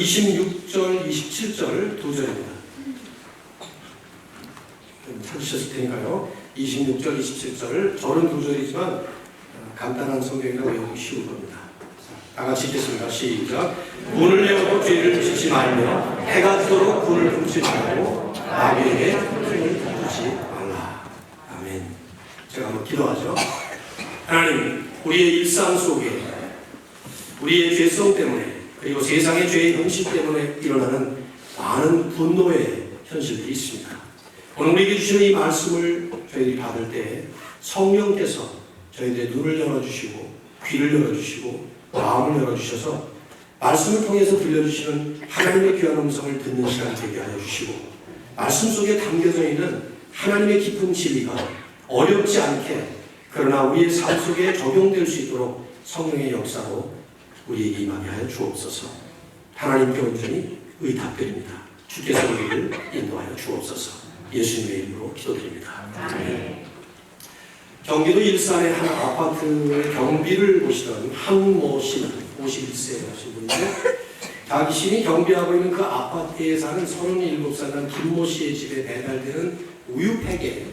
26절, 27절 두 절입니다. 찾으셨을 테니까요. 26절, 27절 절은 두 절이지만 간단한 성경이라 외우기 쉬울 겁니다. 다 같이 읽겠습니다. 시작. 군을 내어도 죄를 짓지 말며 해가 지도록 군을 훔치지 말고 마귀에게 손을 붙지 말라. 아멘. 제가 한번 기도하죠. 하나님, 우리의 일상 속에 우리의 죄성 때문에 그리고 세상의 죄의 현실 때문에 일어나는 많은 분노의 현실들이 있습니다. 오늘 우리에게 주시는 이 말씀을 저희들이 받을 때 성령께서 저희들의 눈을 열어주시고 귀를 열어주시고 마음을 열어주셔서 말씀을 통해서 들려주시는 하나님의 귀한 음성을 듣는 시간이 되게 하여 주시고 말씀 속에 담겨져 있는 하나님의 깊은 진리가 어렵지 않게 그러나 우리의 삶 속에 적용될 수 있도록 성령의 역사로 우리에게 임하게 하여 주옵소서. 하나님께 온전히 의탁드립니다. 주께서 우리를 인도하여 주옵소서. 예수님의 이름으로 기도드립니다. 아멘. 경기도 일산의 한 아파트의 경비를 보시던 한모 씨는 51세 하신 분인데 자신이 경비하고 있는 그 아파트에 사는 37살 난 김모 씨의 집에 배달되는 우유팩에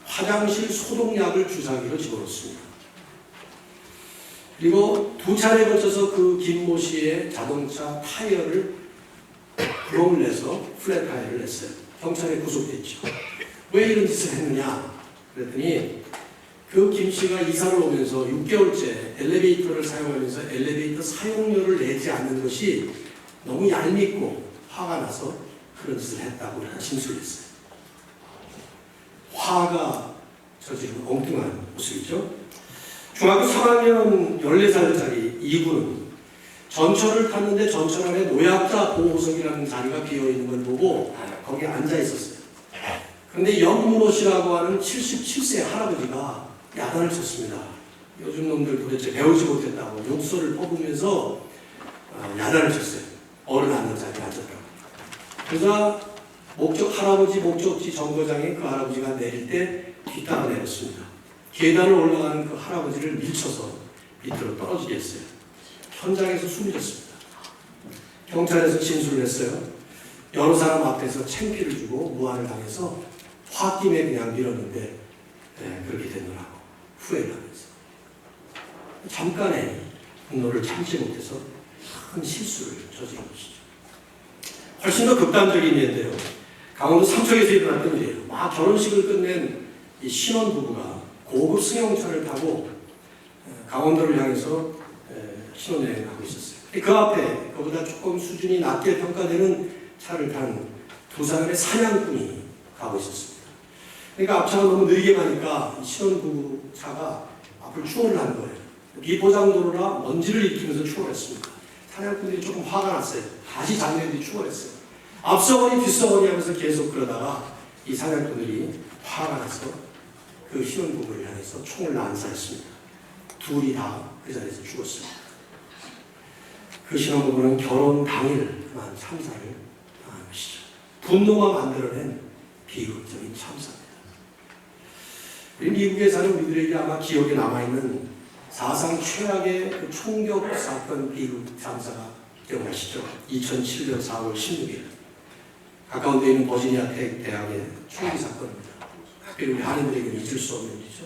화장실 소독약을 주사기로 집어넣습니다. 그리고 두 차례에 걸쳐서 그 김모 씨의 자동차 타이어를 구멍을 내서 플랫 타이어를 냈어요. 경찰에 구속됐죠. 왜 이런 짓을 했느냐? 그랬더니 그 김 씨가 이사를 오면서 6개월째 엘리베이터를 사용하면서 엘리베이터 사용료를 내지 않는 것이 너무 얄밉고 화가 나서 그런 짓을 했다고 진술했어요. 화가 저지른 엉뚱한 모습이죠. 중학교 3학년 14살짜리 이구는 전철을 탔는데 전철 안에 노약자 보호석이라는 자리가 비어있는 걸 보고 거기에 앉아 있었어요. 그런데 연문호 씨라고 하는 77세 할아버지가 야단을 쳤습니다. 요즘 놈들 도대체 배우지 못했다고 욕설을 퍼부으면서 야단을 쳤어요. 어른 앉는 자리에 앉았다고. 그러자 할아버지 목적지 정거장에 그 할아버지가 내릴 때 뒷땅을 내렸습니다. 계단을 올라가는 그 할아버지를 밀쳐서 밑으로 떨어지게 했어요. 현장에서 숨이 졌습니다. 경찰에서 진술을 했어요. 여러 사람 앞에서 창피를 주고 무안을 당해서 홧김에 그냥 밀었는데 그렇게 되느라고 후회를 하면서 잠깐의 분노를 참지 못해서 큰 실수를 저지른 것이죠. 훨씬 더 극단적인 예인데요. 강원도 삼척에서 일어났던 일이에요. 막 결혼식을 끝낸 이 신혼부부가 고급 승용차를 타고 강원도를 향해서 신혼여행을 하고 있었어요. 그 앞에 그보다 조금 수준이 낮게 평가되는 차를 탄 두 사람의 사냥꾼이 가고 있었습니다. 그러니까 앞차가 너무 느리게 가니까 신혼부부 차가 앞을 추월을 한 거예요. 비포장도로라 먼지를 일으키면서 추월했습니다. 사냥꾼들이 조금 화가 났어요. 다시 장면들이 추월했어요. 앞서거니 뒷서거니 하면서 계속 그러다가 이 사냥꾼들이 화가 나서 그 신혼부부를 향해서 총을 난사했습니다. 둘이 다 그 자리에서 죽었습니다. 그 신혼부부는 결혼 당일 그만 참사를 당한 것이죠. 분노가 만들어낸 비극적인 참사입니다. 우리 미국에 사는 우리들에게 아마 기억에 남아있는 사상 최악의 그 총격 사건 비극 참사가 기억나시죠? 2007년 4월 16일 가까운 데 있는 버지니아 텍 대학의 총기 사건입니다. 특별히 우리 한인들에게는 잊을 수 없는 일이죠.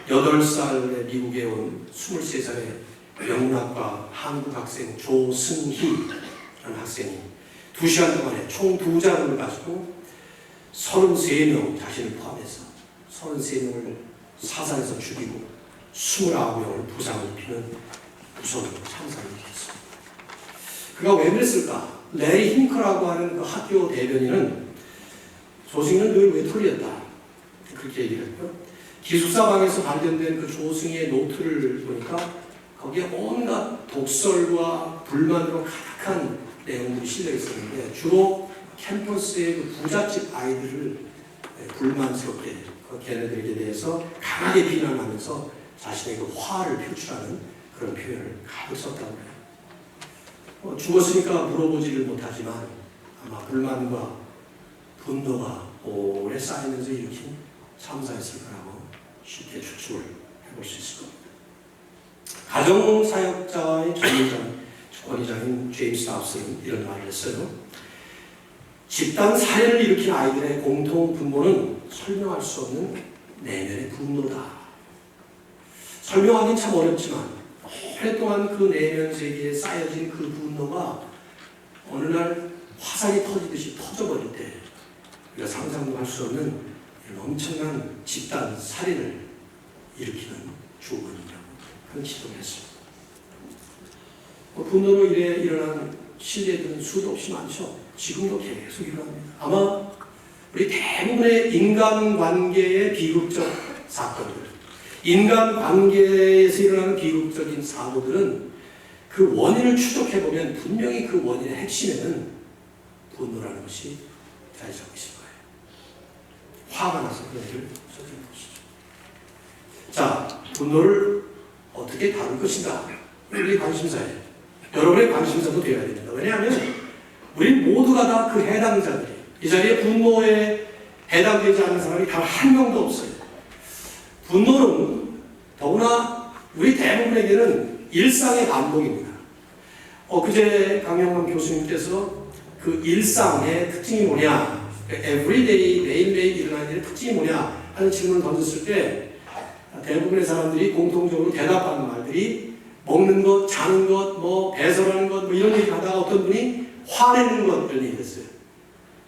8살에 미국에 온 23살의 영문학과 한국 학생 조승희라는 학생이 2시간 동안에 총 2자루를 가지고 33명 자신을 포함해서 33명을 사살해서 죽이고 29명을 부상을 입히는 무서운 참사를 일으켰습니다. 그가 왜 그랬을까? 레리 힌크라고 하는 그 학교 대변인은 조승희는 늘 외톨이였다. 그렇게 얘기를 했고요. 기숙사방에서 발견된 그 조승희의 노트를 보니까 거기에 온갖 독설과 불만으로 가득한 내용들이 실려 있었는데 주로 캠퍼스의 그 부잣집 아이들을 불만스럽게 그 걔네들에 대해서 강하게 비난하면서 자신의 그 화를 표출하는 그런 표현을 가득 썼다고 해요. 죽었으니까 물어보지를 못하지만 아마 불만과 분노가 오래 쌓이면서 일으킨 참사였을 거라고 쉽게 추측을 해볼 수 있을 겁니다. 가정사역자의 전문가는 권위자인 제임스 합스는 이런 말을 했어요. 집단 살해를 일으킨 아이들의 공통 분모는 설명할 수 없는 내면의 분노다. 설명하기는 참 어렵지만 오랫동안 그 내면 세계에 쌓여진 그 분노가 어느 날 화살이 터지듯이 터져버릴 때 우리가 상상도 할 수 없는 이런 엄청난 집단 살인을 일으키는 주어문이라고 그런 지도를 했습니다. 분노로 일어난 실례들은 수도 없이 많죠. 지금도 계속 일어납니다. 아마 우리 대부분의 인간관계의 비극적 사건들, 인간관계에서 일어나는 비극적인 사고들은 그 원인을 추적해보면 분명히 그 원인의 핵심에는 분노라는 것이 자리 잡고 있을 거예요. 화가 나서 그런 일을 저지른 것이죠. 자, 분노를 어떻게 다룰 것인가? 우리 관심사예요. 여러분의 관심사도 되어야 됩니다. 왜냐하면 우리 모두가 다 그 해당자들이에요. 이 자리에 분노에 해당되지 않는 사람이 단 한 명도 없어요. 분노는 더구나 우리 대부분에게는 일상의 반복입니다. 그제 강영환 교수님께서 그 일상의 특징이 뭐냐, everyday, 매일매일 일어나는 일의 특징이 뭐냐 하는 질문을 던졌을 때 대부분의 사람들이 공통적으로 대답하는 말들이 먹는 것, 자는 것, 뭐 배설하는 것, 뭐 이런 얘기 하다가 어떤 분이 화내는 것 이런 얘기 했어요.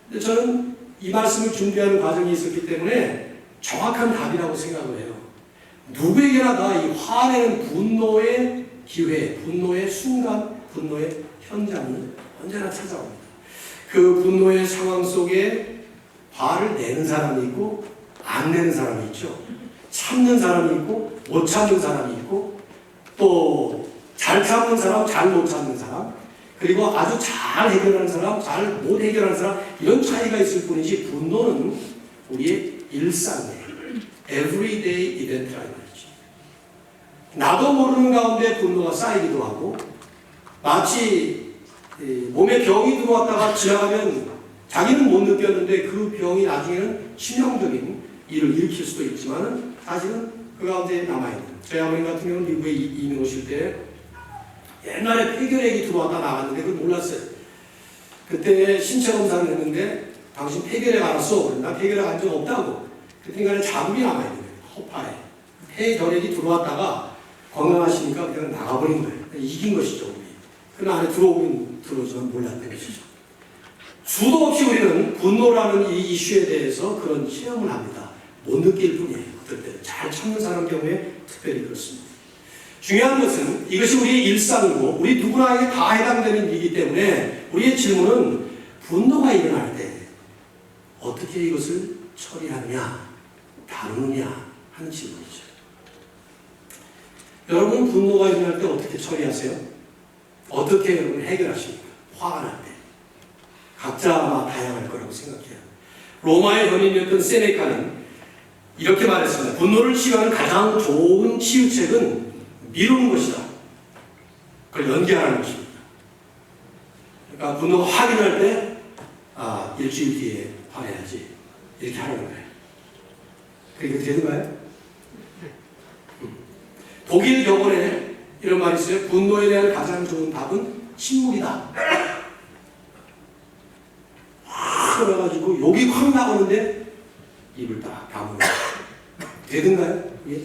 근데 저는 이 말씀을 준비하는 과정이 있었기 때문에 정확한 답이라고 생각을 해요. 누구에게나 다 이 화내는 분노의 기회, 분노의 순간, 분노의 현장이 언제나 찾아옵니다. 그 분노의 상황 속에 화를 내는 사람이 있고 안 내는 사람이 있죠. 참는 사람이 있고 못 참는 사람이 있고 또 잘 참는 사람, 잘 못 참는 사람, 그리고 아주 잘 해결하는 사람, 잘 못 해결하는 사람, 이런 차이가 있을 뿐이지 분노는 우리의 일상이에요. everyday event라는 거죠. 나도 모르는 가운데 분노가 쌓이기도 하고 마치 몸에 병이 들어왔다가 지나가면 자기는 못 느꼈는데 그 병이 나중에는 치명적인 일을 일으킬 수도 있지만 사실은 그 가운데 남아있는, 저희 아버님 같은 경우는 미국에 이민 오실 때 옛날에 폐결핵이 들어왔다 나갔는데 그걸 몰랐어요. 그때 신체 검사를 했는데 당신 폐결핵 알았어? 나 폐결핵 안 적 없다고. 그때간에 자국이 남아있는 거예요. 허파에. 폐결핵이 들어왔다가 건강하시니까 그냥 나가버린 거예요. 이긴 것이죠. 우리. 그 안에 들어오지만 몰랐던 것이죠. 수도 없이 우리는 분노라는 이 이슈에 대해서 그런 체험을 합니다. 못 느낄 뿐이에요. 어떨 때 잘 참는 사람 경우에 특별히 그렇습니다. 중요한 것은 이것이 우리의 일상이고 우리 누구나에게 다 해당되는 일이기 때문에 우리의 질문은 분노가 일어날 때 어떻게 이것을 처리하느냐, 다루느냐 하는 질문이죠. 여러분 분노가 일어날 때 어떻게 처리하세요? 어떻게 여러분 해결하십니까? 화가 날 때. 각자 다양할 거라고 생각해요. 로마의 현인이었던 세네카는 이렇게 말했습니다. 분노를 치유하는 가장 좋은 치유책은 미루는 것이다. 그걸 연기하는 것입니다. 그러니까 분노가 확 일어날 때 일주일 뒤에 화내야지 이렇게 하는 거예요. 그게 되는가요? 독일 병원에 이런 말이 있어요. 분노에 대한 가장 좋은 답은 침묵이다. 그래가지고 욕이 확 나오는데 입을 딱 다물고 되든가요? 예?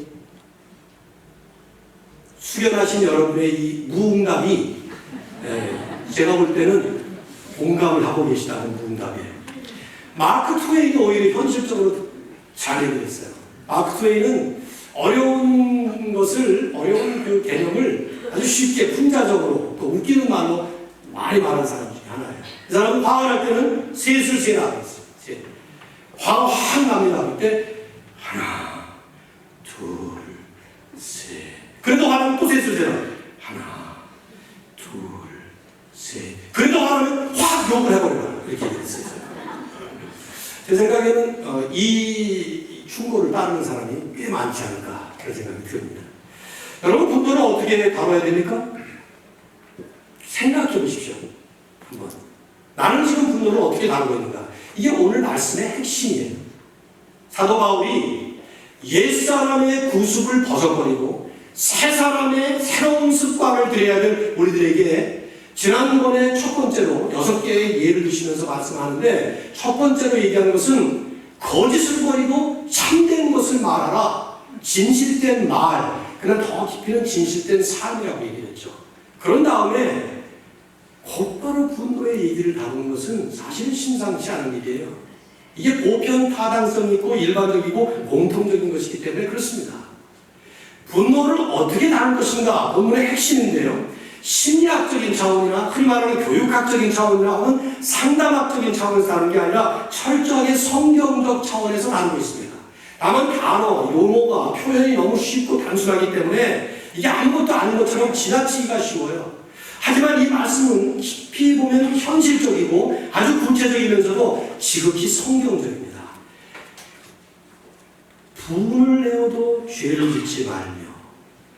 숙연하신 여러분의 이 무응답이 제가 볼 때는 공감을 하고 계시다는 무응답이에요. 마크 트웨이도 오히려 현실적으로 잘 얘기했어요. 마크 트웨이는 어려운 그 개념을 아주 쉽게 풍자적으로 또 웃기는 말로 많이 말하는 사람 중에 하나예요. 이 사람은 화가 날 때는 셋을 세라고 했어요. 셋. 화가 확 납니다. 그때 하나, 둘, 셋. 그래도 화나면 또 셋을 세라. 하나, 둘, 셋. 그래도 화나면 확 욕을 해버려요. 이렇게 얘기했어요. 제 생각에는 이 충고를 따르는 사람이 꽤 많지 않을까 그런 생각이 듭니다. 여러분 분노를 어떻게 다뤄야 됩니까? 생각해 보십시오. 한번. 나는 지금 분노를 어떻게 다루고 있는가? 이게 오늘 말씀의 핵심이에요. 사도 바울이 옛사람의 구습을 벗어버리고 새 사람의 새로운 습관을 들여야 될 우리들에게 지난번에 첫 번째로 6개의 예를 드시면서 말씀하는데 첫 번째로 얘기하는 것은 거짓을 버리고 참된 것을 말하라. 진실된 말, 그러나 더 깊이는 진실된 삶이라고 얘기했죠. 그런 다음에 곧바로 분노의 얘기를 다루는 것은 사실은 심상치 않은 일이에요. 이게 보편 타당성 있고 일반적이고 공통적인 것이기 때문에 그렇습니다. 분노를 어떻게 다룰 것인가 본문의 핵심인데요. 심리학적인 차원이나 흔히 말하는 교육학적인 차원이나 혹은 상담학적인 차원에서 다루는 게 아니라 철저하게 성경적 차원에서 다루고 있습니다. 다만 단어, 용어가 표현이 너무 쉽고 단순하기 때문에 이게 아무것도 아닌 것처럼 지나치기가 쉬워요. 하지만 이 말씀은 깊이 보면 현실적이고 아주 구체적이면서도 지극히 성경적입니다. 분을 내어도 죄를 짓지 말며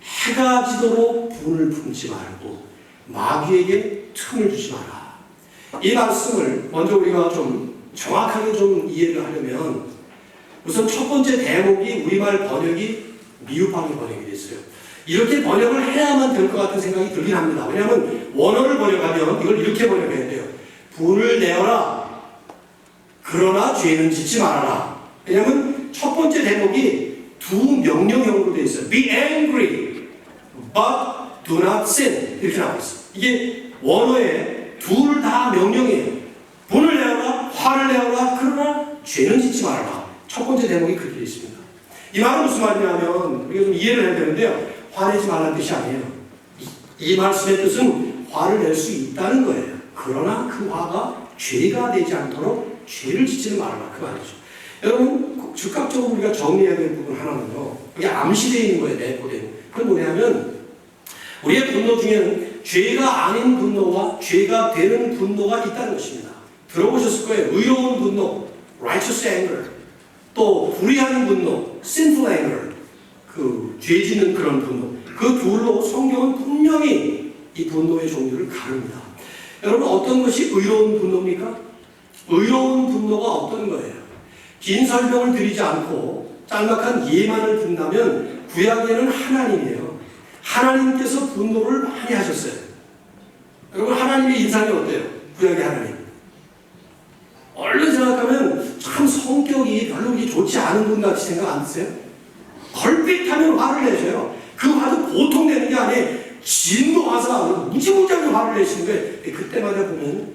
해가 지도록 분을 품지 말고 마귀에게 틈을 주지 마라. 이 말씀을 먼저 우리가 좀 정확하게 좀 이해를 하려면 우선 첫 번째 대목이 우리말 번역이 미흡하게 번역이 됐어요. 이렇게 번역을 해야만 될 것 같은 생각이 들긴 합니다. 왜냐하면 원어를 번역하면 이걸 이렇게 번역해야 돼요. 분을 내어라. 그러나 죄는 짓지 말아라. 왜냐하면 첫 번째 대목이 두 명령형으로 되어 있어요. Be angry, but do not sin. 이렇게 나와 있어요. 이게 원어에 둘 다 명령이에요. 분을 내어라, 화를 내어라, 그러나 죄는 짓지 말아라. 첫 번째 대목이 그렇게 되어 있습니다. 이 말은 무슨 말이냐면 우리가 좀 이해를 해야 되는데요. 화내지 말라는 뜻이 아니에요. 이 말씀의 뜻은 화를 낼 수 있다는 거예요. 그러나 그 화가 죄가 되지 않도록 죄를 짓지는 말아라. 그 말이죠. 여러분 즉각적으로 우리가 정리해야 될 부분 하나는요. 이게 암시되어 있는 거예요. 내포된. 그건 뭐냐면 우리의 분노 중에는 죄가 아닌 분노와 죄가 되는 분노가 있다는 것입니다. 들어보셨을 거예요. 의로운 분노, righteous anger. 또 불의한 분노, sinful anger. 죄 짓는 그런 분노. 그 둘로 성경은 분명히 이 분노의 종류를 가릅니다. 여러분 어떤 것이 의로운 분노입니까? 의로운 분노가 어떤 거예요? 긴 설명을 드리지 않고 짤막한 예만을 든다면 구약에는 하나님이에요. 하나님께서 분노를 많이 하셨어요. 여러분 하나님의 인상이 어때요? 구약의 하나님. 얼른 생각하면 참 성격이 별로 그렇게 좋지 않은 분 같이 생각 안 드세요? 걸핏하면 화를 내셔요. 그 화도 보통 내는 게 아니에요. 진노하사 무지무지하게 화를 내시는 거예요. 그때마다 보면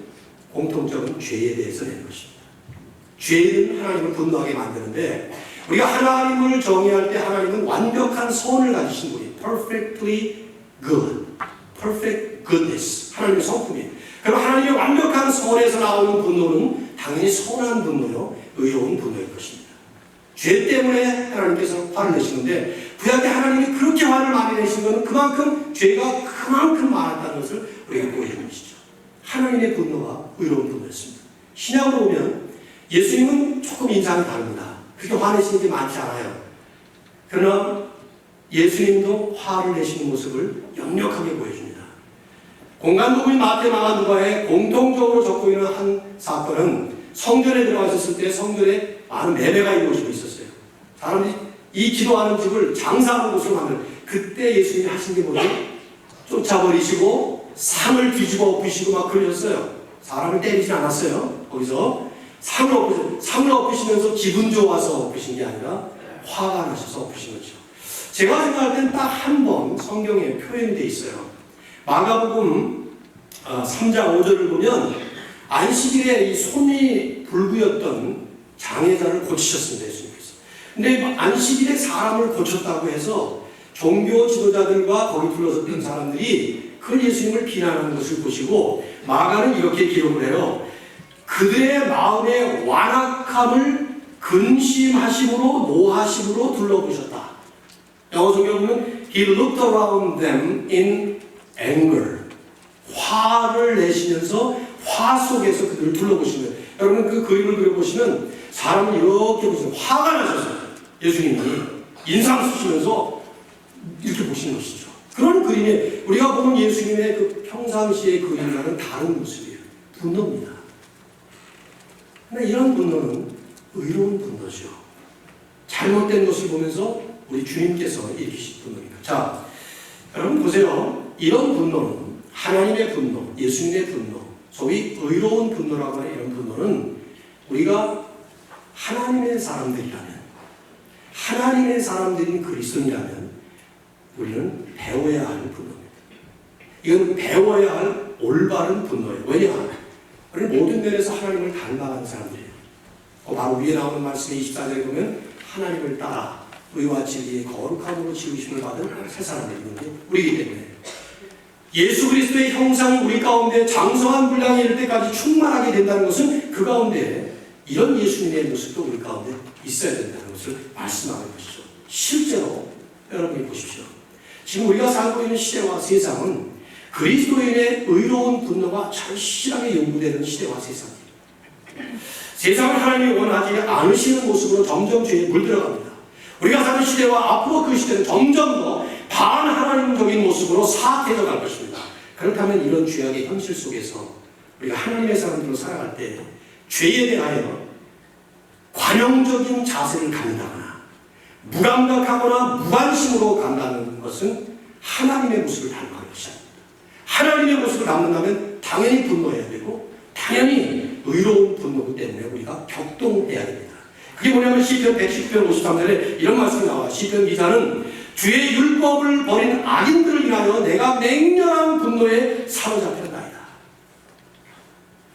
공통점은 죄에 대해서 내는 것입니다. 죄는 하나님을 분노하게 만드는데 우리가 하나님을 정의할 때 하나님은 완벽한 선을 가지신 분이 perfectly good, perfect goodness 하나님의 성품이에요. 그럼 하나님의 완벽한 선에서 나오는 분노는 당연히 선한 분노요, 의로운 분노일 것입니다. 죄 때문에 하나님께서 화를 내시는데 구약의 하나님이 그렇게 화를 많이 내신 것은 그만큼 죄가 그만큼 많았다는 것을 우리가 보여주는 것이죠. 하나님의 분노가 의로운 분노였습니다. 신약으로 보면 예수님은 조금 인상이 다릅니다. 그렇게 화내시는 게 많지 않아요. 그러나 예수님도 화를 내시는 모습을 역력하게 보여줍니다. 공간복음인 마태, 마가, 누가에 공통적으로 적고 있는 한 사건은 성전에 들어가셨을 때 성전에 많은 매매가 이루어지고 있었어요. 사람들이 이 기도하는 집을 장사하는 곳으로 만들 그때 예수님이 하신 게 뭐예요? 쫓아버리시고 상을 뒤집어 엎으시고 막 그러셨어요. 사람을 때리진 않았어요. 거기서 상을 엎으시면서 기분 좋아서 엎으신 게 아니라 화가 나셔서 엎으신 거죠. 제가 생각할 때는 딱 한 번 성경에 표현이 돼 있어요. 마가복음 3장 5절을 보면 안식일에 이 손이 불구였던 장애자를 고치셨습니다. 예수님께서. 근데 안식일에 사람을 고쳤다고 해서 종교 지도자들과 거기 둘러섰던 사람들이 그 예수님을 비난하는 것을 보시고 마가는 이렇게 기록을 해요. 그들의 마음의 완악함을 근심하심으로 노하심으로 둘러보셨다. 영어 성경 보면 He looked around them in anger. 화를 내시면서 화 속에서 그들을 둘러보신 거예요. 여러분 그 그림을 그려보시면 사람을 이렇게 보시면 화가 나셨어요. 예수님이 인상 쓰시면서 이렇게 보시는 것이죠. 그런 그림에 우리가 보는 예수님의 그 평상시의 그림과는 다른 모습이에요. 분노입니다. 그런데 이런 분노는 의로운 분노죠. 잘못된 것을 보면서 우리 주님께서 일으키신 분노입니다. 자, 여러분 보세요. 이런 분노는 하나님의 분노, 예수님의 분노, 소위 의로운 분노라고 하는 이런 분노는 우리가 하나님의 사람들이라면, 하나님의 사람들인 그리스도인이라면 우리는 배워야 할 분노입니다. 이건 배워야 할 올바른 분노예요. 왜냐? 우리는 모든 면에서 하나님을 닮아가는 사람들이에요. 바로 위에 나오는 말씀 24절에 보면 하나님을 따라 의와 진리의 거룩함으로 지으심을 받은 새 사람들이 있는데 우리이기 때문에 예수 그리스도의 형상이 우리 가운데 장성한 분량이 이를 때까지 충만하게 된다는 것은 그 가운데 이런 예수님의 모습도 우리 가운데 있어야 된다는 것을 말씀하는 것이죠. 실제로 여러분이 보십시오. 지금 우리가 살고 있는 시대와 세상은 그리스도인의 의로운 분노가 절실하게 요구되는 시대와 세상입니다. 세상을 하나님이 원하지 않으시는 모습으로 점점 죄에 물들어갑니다. 우리가 사는 시대와 앞으로 그 시대는 점점 더 반하나님적인 모습으로 사악해져 갈 것입니다. 그렇다면 이런 죄악의 현실 속에서 우리가 하나님의 사람들로 살아갈 때 죄에 대하여 관용적인 자세를 갖는다거나 무감각하거나 무관심으로 간다는 것은 하나님의 모습을 닮아가는 것이 아닙니다. 하나님의 모습을 닮는다면 당연히 분노해야 되고 당연히 의로운 분노기 때문에 우리가 격동해야 됩니다. 그게 뭐냐면 시편 110편 53절에 이런 말씀이 나와요. 시편 기자는 주의 율법을 버린 악인들을 위하여 내가 맹렬한 분노에 사로잡혔나이다.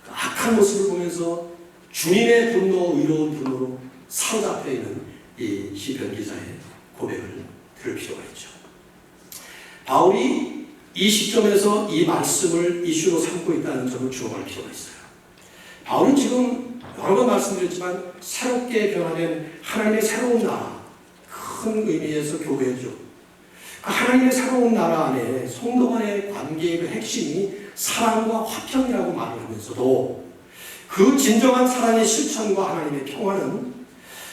그 악한 모습을 보면서 주님의 분노, 의로운 분노로 사로잡혀 있는 이 시편 기자의 고백을 들을 필요가 있죠. 바울이 이 시점에서 이 말씀을 이슈로 삼고 있다는 점을 주목할 필요가 있어요. 바울은 지금 여러 번 말씀드렸지만 새롭게 변화된 하나님의 새로운 나라, 큰 의미에서 교회죠. 그 하나님의 새로운 나라 안에 성도 간의 관계의 그 핵심이 사랑과 화평이라고 말을 하면서도 그 진정한 사랑의 실천과 하나님의 평화는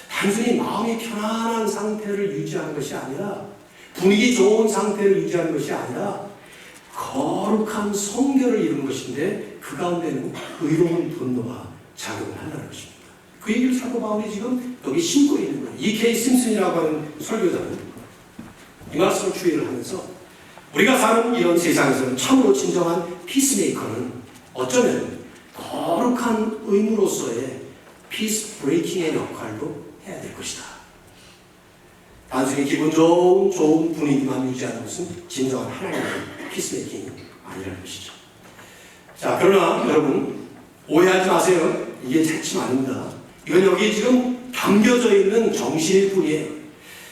단순히 마음이 편안한 상태를 유지하는 것이 아니라 분위기 좋은 상태를 유지하는 것이 아니라 거룩한 성결을 이루는 것인데 그 가운데는 의로운 분노가 작용을 한다는 것입니다. 그 얘기를 사도 바울이 지금 여기 심고 있는 거예요. E.K. 심슨이라고 하는 설교자는 이 말씀을 주의를 하면서 우리가 사는 이런 세상에서는 참으로 진정한 피스메이커는 어쩌면 거룩한 의무로서의 피스 브레이킹의 역할도 해야 될 것이다. 단순히 기분 좋은 분위기만 유지하는 것은 진정한 하나님의 피스메이킹이 아니라는 것이죠. 자, 그러나 여러분 오해하지 마세요. 이게 채침 아닙니다. 이건 여기 지금 담겨져 있는 정신일 뿐이에요.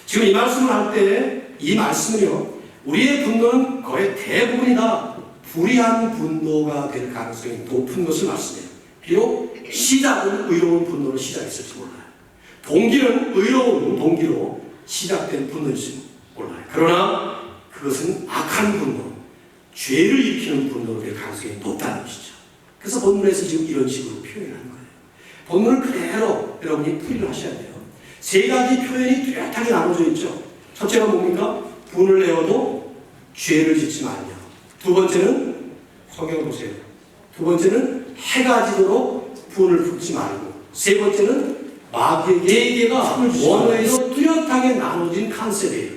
지금 이 말씀을 할 때 이 말씀은요, 우리의 분노는 거의 대부분이 다 불의한 분노가 될 가능성이 높은 것을 말씀해요. 비록 시작은 의로운 분노로 시작했을지 몰라요. 동기는 의로운 동기로 시작된 분노일지 몰라요. 그러나 그것은 악한 분노, 죄를 일으키는 분노로 될 가능성이 높다는 것이죠. 그래서 본문에서 지금 이런 식으로 표현하는 거예요. 본문을 그대로 여러분이 풀이를 하셔야 돼요. 세 가지 표현이 뚜렷하게 나눠져 있죠. 첫째가 뭡니까? 분을 내어도 죄를 짓지 말며. 두 번째는 성경을 보세요. 두 번째는 해가 지도록 분을 품지 말고. 세 번째는 마귀에게 네 개가 원어에서 뚜렷하게 나눠진 컨셉이에요.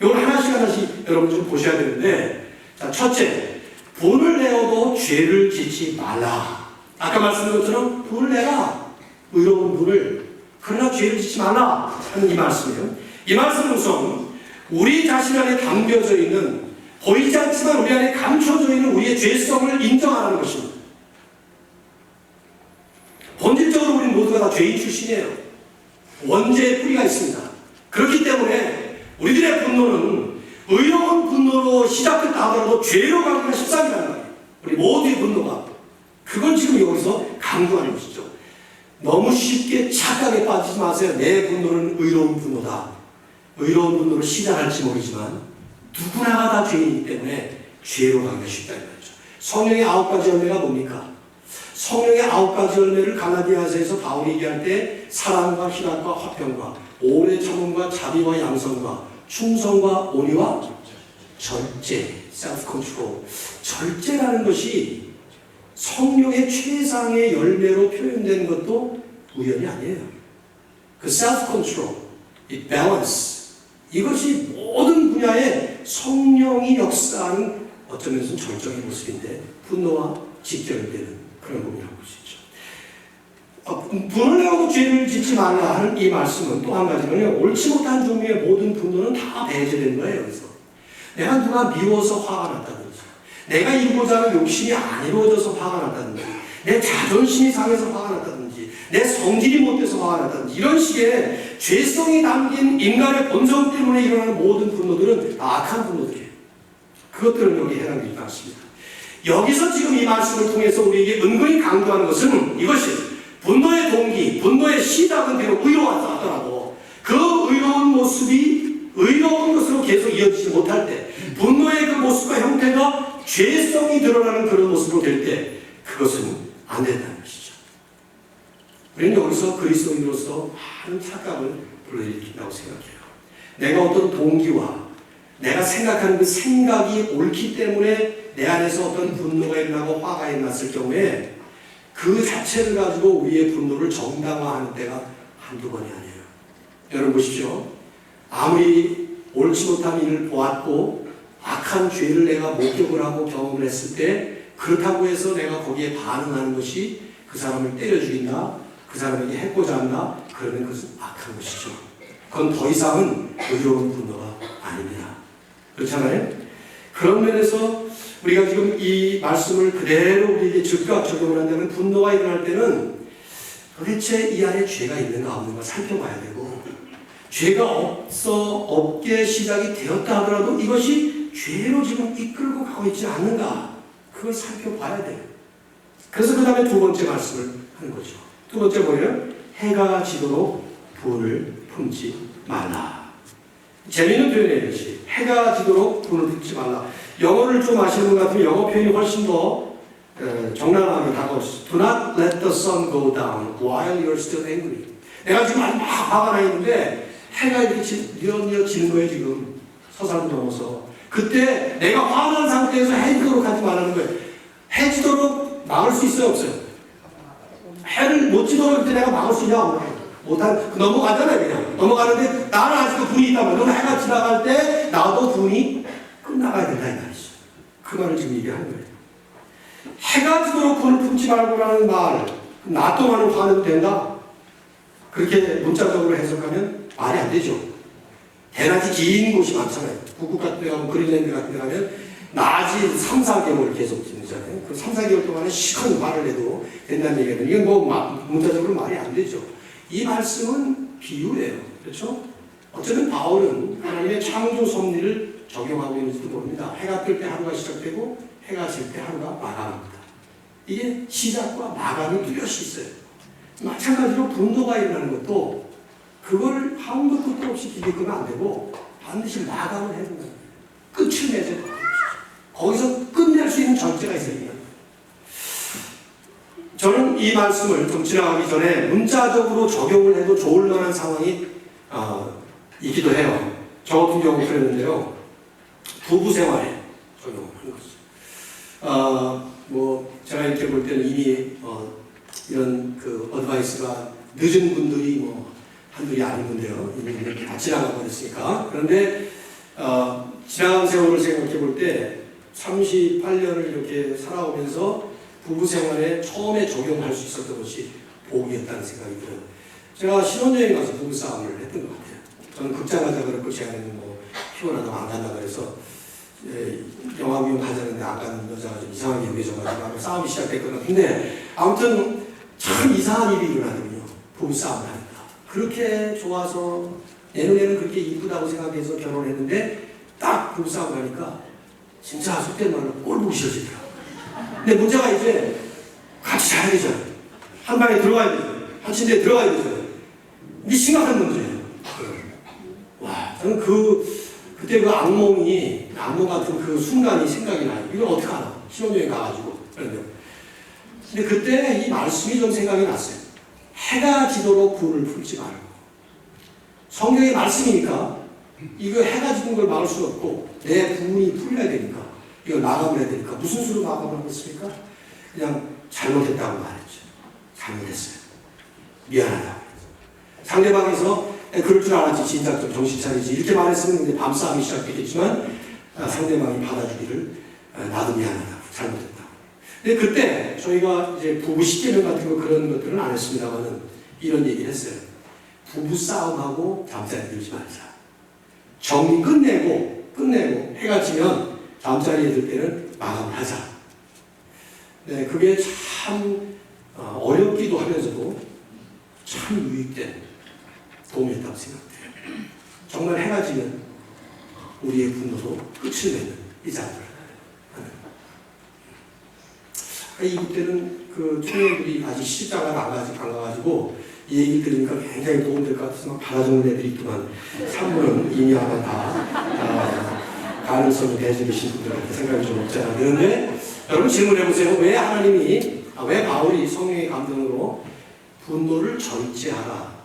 이걸 하나씩 여러분 좀 보셔야 되는데, 자, 첫째, 분을 내어도 죄를 짓지 말라. 아까 말씀드린 것처럼 분을 내라. 의로운 분을. 그러나 죄를 짓지 말라 하는 이 말씀이에요. 이 말씀은 우선 우리 자신 안에 담겨져 있는, 보이지 않지만 우리 안에 감춰져 있는 우리의 죄성을 인정하라는 것입니다. 본질적으로 우리 모두가 다 죄인 출신이에요. 원죄의 뿌리가 있습니다. 그렇기 때문에 우리들의 분노는 의로운 분노로 시작됐다 하더라도 죄로 가기가 십상이라는 거예요. 우리 모두의 분노가. 그걸 지금 여기서 강조하는 것이죠. 너무 쉽게 착각에 빠지지 마세요. 내 분노는 의로운 분노다. 의로운 분노로 시작할지 모르지만 누구나가 다 죄인이기 때문에 죄로 가기가 쉽다는 거죠. 성령의 9가지 열매가 뭡니까? 성령의 9가지 열매를 갈라디아서에서 바울이 얘기할 때 사랑과 희락과 화평과 오래 참음과 자비와 양성과 충성과 온유와 절제, self-control. 절제라는 것이 성령의 최상의 열매로 표현되는 것도 우연이 아니에요. 그 self-control, 이 balance, 이것이 모든 분야에 성령이 역사하는 어쩌면 절정의 모습인데 분노와 직결되는 그런 부분이라고 볼 수 있죠. 분을 내고 죄를 짓지 말라 하는 이 말씀은 또 한 가지는요, 옳지 못한 종류의 모든 분노는 다 배제된 거예요. 여기서 내가 누가 미워서 화가 났다든지, 내가 이루고자 하는 욕심이 안 이루어져서 화가 났다든지, 내 자존심이 상해서 화가 났다든지, 내 성질이 못돼서 화가 났다든지, 이런 식의 죄성이 담긴 인간의 본성 때문에 일어나는 모든 분노들은 다 악한 분노들이에요. 그것들은 여기 해당되지 않습니다. 여기서 지금 이 말씀을 통해서 우리에게 은근히 강조하는 것은 이것이 분노의 동기, 분노의 시작은 비록 의로웠다 하더라도 그 의로운 모습이 의로운 것으로 계속 이어지지 못할 때, 분노의 그 모습과 형태가 죄성이 드러나는 그런 모습으로 될 때 그것은 안 된다는 것이죠. 우리는 여기서 그리스도인으로서 많은 착각을 불러일으킨다고 생각해요. 내가 어떤 동기와 내가 생각하는 그 생각이 옳기 때문에 내 안에서 어떤 분노가 일어나고 화가 일어났을 경우에 그 자체를 가지고 우리의 분노를 정당화하는 때가 한두 번이 아니에요. 여러분 보십시오. 아무리 옳지 못한 일을 보았고 악한 죄를 내가 목격을 하고 경험을 했을 때 그렇다고 해서 내가 거기에 반응하는 것이 그 사람을 때려 죽인다, 그 사람에게 해코자 한다, 그러면 그것은 악한 것이죠. 그건 더 이상은 의로운 분노가 아닙니다. 그렇잖아요? 그런 면에서 우리가 지금 이 말씀을 그대로 우리에게 즉각 적용을 한다면 분노가 일어날 때는 도대체 이 안에 죄가 있는가 없는가 살펴봐야 되고, 죄가 없게 시작이 되었다 하더라도 이것이 죄로 지금 이끌고 가고 있지 않는가, 그걸 살펴봐야 돼요. 그래서 그 다음에 두 번째 말씀을 하는 거죠. 두 번째 뭐예요? 해가 지도록 분을 품지 말라. 재미있는 표현이에요. 이것이. 해가 지도록 분을 품지 말라. 영어를 좀 아시는 것 같으면 영어 표현이 훨씬 더 적나라하게 다가오시죠. Do not let the sun go down while you're still angry. 내가 지금 아주 막 화가 나 있는데 해가 이렇게 뉘엿뉘엿 지는 거예요. 지금 서산도 넘어서. 그때 내가 화난 상태에서 해 지도록 하지 말라는 거예요. 해 지도록 막을 수 있어요? 없어요? 해를 못 지도록 그때 내가 막을 수 있냐? 못한, 넘어가잖아요. 그냥 넘어가는데 나는 아직도 분이 있단 말이에요. 해가 지나갈 때 나도 분이 끝나가야 된다 이 말이죠. 그 말을 지금 얘기하는 거예요. 해가 지도록 분을 품지 말고라는 말, 나 동안은 화내도 된다? 그렇게 문자적으로 해석하면 말이 안 되죠. 대낮이 긴 곳이 많잖아요. 북극 같은 데 가면, 그린랜드 같은 데 가면 낮이 3, 4개월 계속 지내잖아요. 그 3, 4개월 동안에 시큰 말을 해도 된다는 얘기가 되는, 이건 뭐 문자적으로 말이 안 되죠. 이 말씀은 비유예요. 그렇죠? 어쩌면 바울은 하나님의 창조 섭리를 적용하고 있는지도 모릅니다. 해가 뜰 때 하루가 시작되고 해가 질 때 하루가 마감합니다. 이게 시작과 마감이 뚜렷이 있어요. 마찬가지로 분노가 일어나는 것도 그걸 한도 끝도 없이 기대끄면 안 되고 반드시 마감을 해야 된다. 끝을 맺어야 된다. 거기서 끝낼 수 있는 절제가 있어야 됩니다. 저는 이 말씀을 좀 지나가기 전에 문자적으로 적용을 해도 좋을 만한 상황이 있기도 해요. 저 같은 경우 그랬는데요. 부부 생활에 적용을 하는 거죠. 뭐 제가 이렇게 볼 때는 이미 이런 그 어드바이스가 늦은 분들이 뭐 한둘이 아니군데요. 이미 다 지나가 버렸으니까. 그런데 지나간 세월을 생각해 볼 때 38년을 이렇게 살아오면서 부부 생활에 처음에 적용할 수 있었던 것이 복이었다는 생각이 들어요. 제가 신혼여행 가서 부부 싸움을 했던 것 같아요. 저는 극장 가자 그랬고 제가는 뭐 피곤하다고 안 간다 그래서 영화비용 가자는데 안 가는 여자가 좀 이상하게 여겨져가지고 싸움이 시작됐거든요. 근데 아무튼 참 이상한 일이 일어나거든요. 부부 싸움을 하니까. 그렇게 좋아서 내 눈에는 그렇게 이쁘다고 생각해서 결혼했는데 딱 부부 싸움을 하니까 진짜 속된 말로 꼴 보기 싫어지더라고요. 근데 문제가 이제 같이 자야 되잖아요. 한 방에 들어가야 되잖아요. 한 침대에 들어가야 되잖아요. 이게 심각한 문제예요. 와, 저는 그때 그 악몽 같은 그 순간이 생각이 나요. 이걸 어떻게 하나? 신혼여행 가가지고. 근데 그때 이 말씀이 좀 생각이 났어요. 해가 지도록 분을 품지 말고. 성경의 말씀이니까 이거 해가 지는 걸 막을 수 없고 내 분이 풀려야 되니까 이걸 마감을 해야 되니까 무슨 수로 마감을 하겠습니까? 그냥 잘못했다고 말했죠. 잘못했어요. 미안하다고. 상대방에서 그럴 줄 알았지, 진작 좀 정신 차리지 이렇게 말했으면 근데 밤싸움이 시작되겠지만 상대방이 받아주기를 나도 미안하다, 잘못했다. 근데 그때 저희가 이제 부부 식재명 같은 거 그런 것들은 안 했습니다만은 이런 얘기를 했어요. 부부 싸움하고 잠자리 들지 말자. 정리 끝내고 해가 지면 잠자리에 들 때는 마감을 하자. 네, 그게 참 어렵기도 하면서도 참 유익된 도움이었다고 생각돼요. 정말 해가 지면 우리의 분노도 끝을 맺는 이 작업을 하는. 이부 때는 그 청년들이 아직 시집장을 안 가가지고 이 얘기 들으니까 굉장히 도움될 것 같아서 막 받아주는 애들이 있지만 산부는 이미 아마 다 가능성이 대적이신 분들한테 생각이 좀 없지 않아 드는데 여러분 질문해보세요. 왜 하나님이 왜 바울이 성령의 감동으로 분노를 절제하라,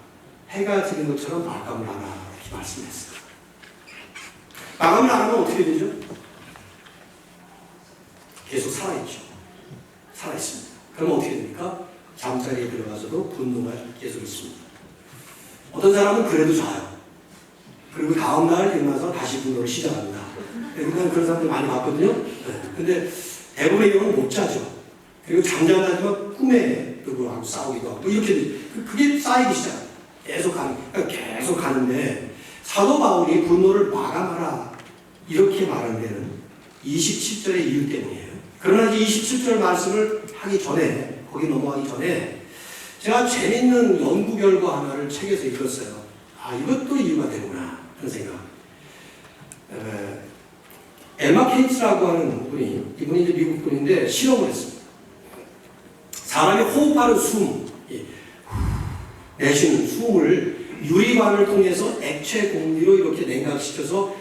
해가 지는 것처럼 마감을 하라 이렇게 말씀했어요. 마감을 안 하면 어떻게 되죠? 계속 살아있죠. 살아있습니다. 그럼 어떻게 됩니까? 잠자리에 들어가서도 분노가 계속 있습니다. 어떤 사람은 그래도 자요. 그리고 다음날 일어나서 다시 분노를 시작합니다. 그러니까 그런 사람들 많이 봤거든요. 근데 대부분의 경우는 못 자죠. 그리고 잠잠하지만 꿈에 누구하고 싸우기도 하고 이렇게 그게 쌓이기 시작합니다. 계속 가는데 사도 바울이 분노를 마감하라 이렇게 말하는 데는 27절의 이유 때문이에요. 그러나 이 27절 말씀을 하기 전에 거기 넘어가기 전에 제가 재밌는 연구 결과 하나를 책에서 읽었어요. 이것도 이유가 되구나 하는 생각. 엘마 케이츠라고 하는 분이, 이분이 이제 미국 분인데 실험을 했습니다. 사람이 호흡하는 숨, 내쉬는 숨을 유리관을 통해서 액체 공기로 이렇게 냉각시켜서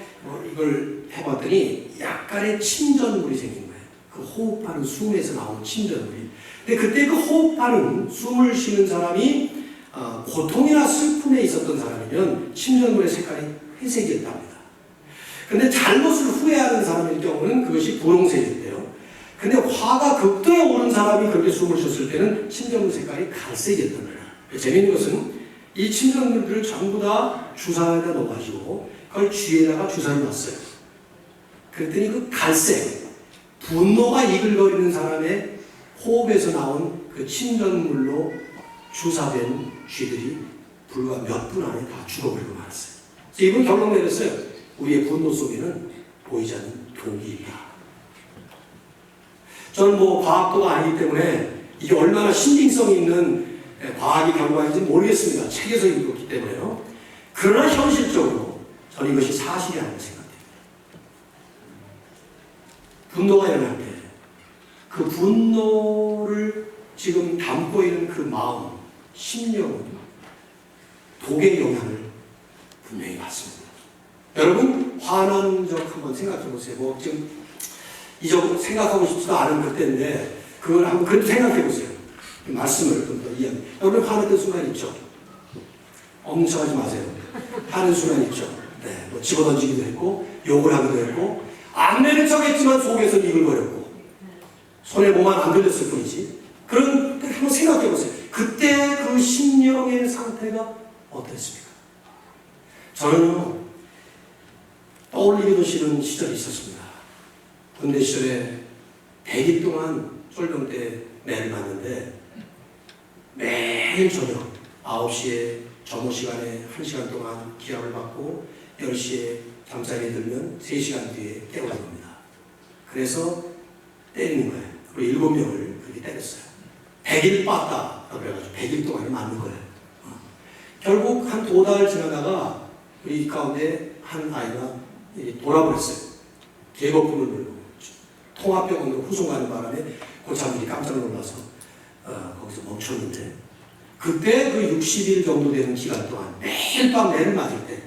이걸 해봤더니 약간의 침전물이 생긴 거예요. 그 호흡하는 숨에서 나오는 침전물이. 근데 그때 그 호흡하는 숨을 쉬는 사람이 고통이나 슬픔에 있었던 사람이면 침전물의 색깔이 회색이었답니다. 근데 잘못을 후회하는 사람일 경우는 그것이 분홍색이었대요. 근데 화가 극도에 오른 사람이 그렇게 숨을 쉬었을 때는 침전물 색깔이 갈색이었던 거예요. 재미있는 것은 이 침전물들을 전부 다 주사에다 넣어가지고 그걸 쥐에다가 주사를 놨어요. 그랬더니 그 갈색, 분노가 이글거리는 사람의 호흡에서 나온 그 침전물로 주사된 쥐들이 불과 몇 분 안에 다 죽어버리고 말았어요. 그래서 이분 결론 내렸어요. 우리의 분노 속에는 보이지 않는 독이 있다. 저는 과학도가 아니기 때문에 이게 얼마나 신빙성 있는 과학의 결과인지 모르겠습니다. 책에서 읽었기 때문에요. 그러나 현실적으로 저는 이것이 사실이라고 생각합니다. 분노가 일어날 때 그 분노를 지금 담고 있는 그 마음, 심령은 독의 영향을 분명히 받습니다. 여러분 화난 적 한번 생각해 보세요. 지금 이적 생각하고 싶지도 않은 그때인데 그걸 한번 그래도 생각해 보세요. 말씀을 좀 더 이해합니다. 여러분 화났던 순간 있죠? 엉청하지 마세요. 하는 순간 있죠? 네, 집어던지기도 했고 욕을 하기도 했고 안 내는 척했지만 속에서 이글거렸고 손에 뭐만 안 들렸을 뿐이지. 그런 한번 생각해 보세요. 그때 그 심령의 상태가 어땠습니까? 저는요 떠올리기도 싫은 시절이 있었습니다. 군대 시절에 100일 동안 쫄병 때 매를 맞는데 매일 저녁 9시에 점호 시간에 1시간 동안 기합을 받고 10시에 잠자리에 들면 3시간 뒤에 깨우는 겁니다. 그래서 때리는 거예요. 그리고 7명을 그렇게 때렸어요. 100일 빻다 그래가지고 100일 동안을 맞는 거예요. 결국 한 2달 지나다가 우리 가운데 한 아이가 돌아버렸어요. 개거품을 물고 통합병원으로 후송하는 바람에 고참들이 깜짝 놀라서 거기서 멈췄는데 그때 그 60일 정도 되는 기간 동안 매일 밤 매를 맞을 때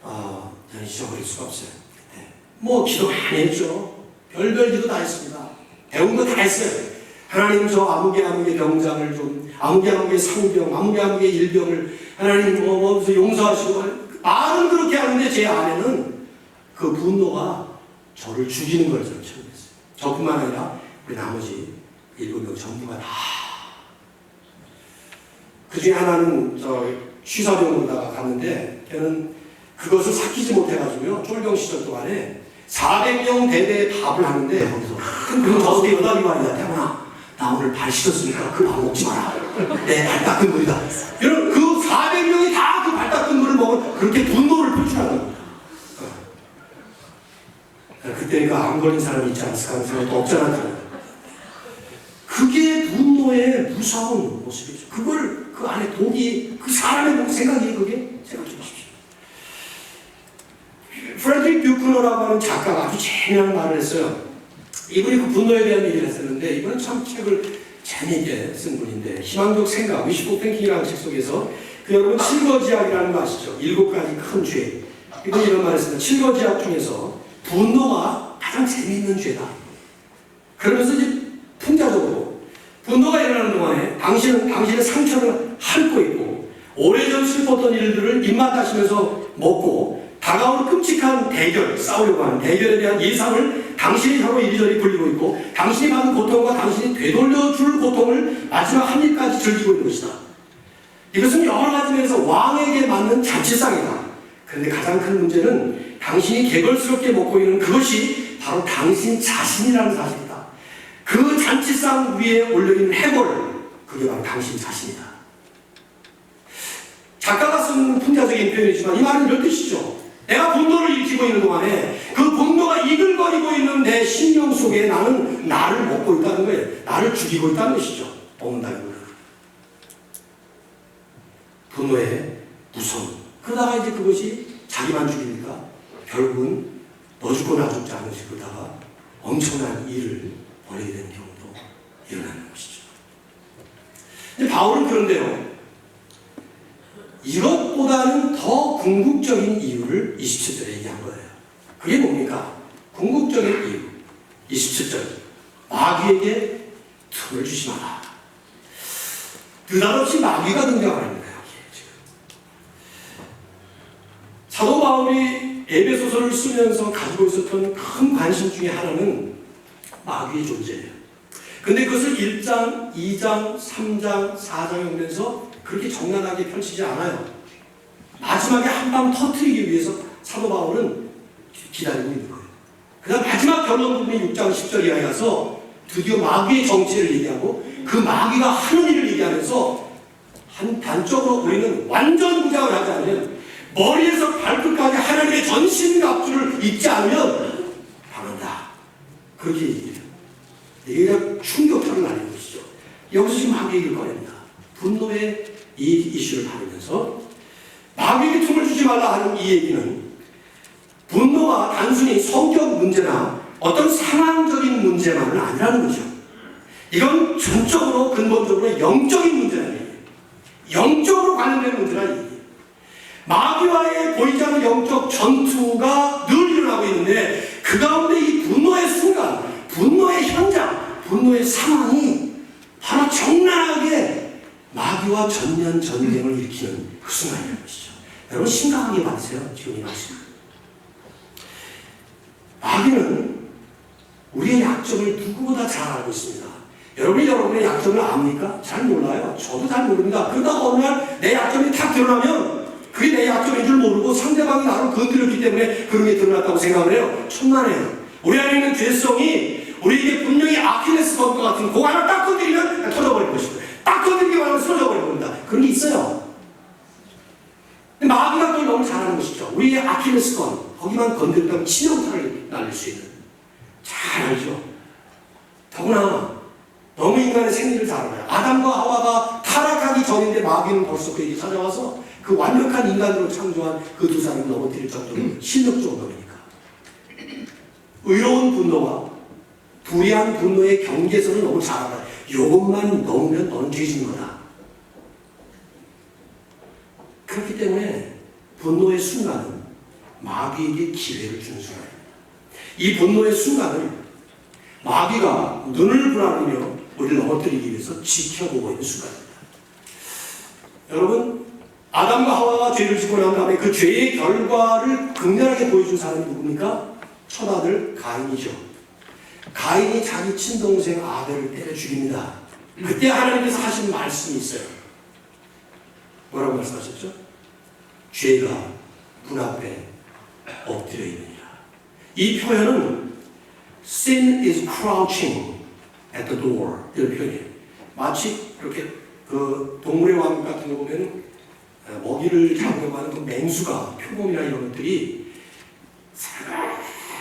저는 잊어버릴 수가 없어요. 그때 기도 많이 했죠. 별별 기도 다 했습니다. 배운 거 다 했어요. 하나님 저 아무개 병장을 좀 아무개 상병 아무개 일병을 하나님 용서하시고 말은 그렇게 하는데 제 안에는 그 분노가 저를 죽이는 걸 저는 처음 했어요. 저뿐만 아니라 우리 나머지 7명 전부가 다. 그 중에 하나는 취사병으로다가 갔는데 걔는 그것을 삭히지 못해가지고요. 쫄병 시절 동안에 400명 대대 밥을 하는데 거기서 그럼 저한테 여담이 말이야. 태훈아, 나 오늘 발 씻었으니까 그 밥 먹지 마라. 내 발 닦은 물이다. 여러분 그 400명이 다 그 발 닦은 물을 먹은 그렇게 분노를 표출하는 겁니다. 그때니까 안 걸린 사람이 있지 않을까 하는 생각도 없잖아. 그게 분노의 무서운 모습이죠. 그걸 그 안에 독이 그 사람의 생각이 그게 생각해 보십시오. 프레드릭 뷰크너라고 하는 작가가 아주 재미난 말을 했어요. 이분이 그 분노에 대한 얘기를 했었는데 이분은 참 책을 재미있게 쓴 분인데 희망적 생각, 위시풀 탱킹이라는 책 속에서 그 여러분 칠거지약이라는 거 아시죠? 7가지 큰 죄. 이분이 이런 말을 했습니다. 칠거지약 중에서 분노가 가장 재미있는 죄다. 그러면서 이제 풍자적으로 분노가 일어나는 동안에 당신의 상처를 핥고 있고 오래전 슬펐던 일들을 입맛 다시면서 먹고 다가올 끔찍한 대결, 싸우려고 하는 대결에 대한 예상을 당신이 혀로 이리저리 굴리고 있고 당신이 받은 고통과 당신이 되돌려줄 고통을 마지막 한 입까지 즐기고 있는 것이다. 이것은 여러 가지 면에서 왕에게 맞는 자치상이다. 그런데 가장 큰 문제는 당신이 개걸스럽게 먹고 있는 그것이 바로 당신 자신이라는 사실이다. 그 잔치상 위에 올려있는 해골, 그게 바로 당신 자신이다. 작가가 쓴 풍자적인 표현이지만 이 말은 이런 뜻이죠. 내가 분노를 일으키고 있는 동안에 그 분노가 이글거리고 있는 내 심령 속에 나는 나를 먹고 있다는 거예요. 나를 죽이고 있다는 것이죠. 먹는다는 거예요. 분노의 무서움. 그러다가 이제 그것이 자기만 죽이니까 결국은 너 죽고 나 죽지 않은 식으로다가 엄청난 일을 벌이게 되는 경우도 일어나는 것이죠. 근데 바울은 그런데요. 이것보다는 더 궁극적인 이유를 27절에 얘기한 거예요. 그게 뭡니까? 궁극적인 이유. 27절. 마귀에게 틈을 주지 마라. 느닷없이 마귀가 등장합니다. 사도 바울이 에베소서를 쓰면서 가지고 있었던 큰 관심 중에 하나는 마귀의 존재예요. 근데 그것을 1장, 2장, 3장, 4장에 오면서 그렇게 정난하게 펼치지 않아요. 마지막에 한 방 터뜨리기 위해서 사도 바울은 기다리고 있는 거예요. 그 다음 마지막 결론 부분이 6장 10절 이하에 가서 드디어 마귀의 정체를 얘기하고 그 마귀가 하는 일을 얘기하면서 한 단적으로 우리는 완전 무장을 하지 않으면 머리에서 발끝까지 하나님의 전신갑주를 입지 않으면 당한다. 그렇게 얘기해요. 이게 충격적인 날인 것이죠. 여기서 지금 마귀 얘기를 꺼냅니다. 분노의 이 이슈를 다루면서 마귀에게 틈을 주지 말라 하는 이 얘기는 분노가 단순히 성격 문제나 어떤 상황적인 문제만은 아니라는 거죠. 이건 전적으로 근본적으로 영적인 문제라는 얘기예요. 영적으로 관련된 문제라는 얘기예요. 마귀와의 보이지 않는 영적 전투가 늘 일어나고 있는데 그 가운데 이 분노의 순간, 분노의 현장, 분노의 상황이 바로 적나라하게 마귀와 전면 전쟁을 일으키는 그 순간이라는 것이죠. 여러분 심각하게 봐주세요. 지금 이 말씀. 마귀는 우리의 약점을 누구보다 잘 알고 있습니다. 여러분이 여러분의 약점을 압니까? 잘 몰라요. 저도 잘 모릅니다. 그러다가 어느 날 내 약점이 탁 드러나면 그게 내 약점인 줄 모르고 상대방이 나를 건드렸기 때문에 그런 게 드러났다고 생각을 해요. 천만에요. 우리 안에 있는 죄성이 우리에게 분명히 아킬레스 건과 같은 그 하나 딱 건드리면 터져버릴 것이고 딱 건드리기만 하면 쓰러져버릴 겁니다. 그런 게 있어요. 근데 마귀가 그걸 너무 잘하는 것이죠. 우리의 아킬레스 건 거기만 건드렸다면 치명타를 날릴 수 있는. 잘 알죠. 더구나 너무 인간의 생리를 잘 알아요. 아담과 하와가 타락하기 전인데 마귀는 벌써 그에게 찾아와서 그 완벽한 인간으로 창조한 그 두 사람을 넘어뜨릴 정도로 실력적으로 넘으니까. 의로운 분노와 불의한 분노의 경계선을 너무 잘 알아요. 이것만 넘으면 너는 뒤지는 거다. 그렇기 때문에 분노의 순간은 마귀에게 기회를 주는 순간입니다. 이 분노의 순간을 마귀가 눈을 부라리며 우리를 넘어뜨리기 위해서 지켜보고 있는 순간입니다. 여러분, 아담과 하와가 죄를 짓고 난 다음에 그 죄의 결과를 극렬하게 보여준 사람이 누굽니까? 첫 아들 가인이죠. 가인이 자기 친동생 아벨을 때려 죽입니다. 그때 하나님께서 하신 말씀이 있어요. 뭐라고 말씀하셨죠? 죄가 문 앞에 엎드려 있느니라. 이 표현은 sin is crouching at the door 이런 표현이에요. 마치 이렇게 그 동물의 왕 같은 거 보면 먹이를 잡으려고 하는 그 맹수가 표범이나 이런 것들이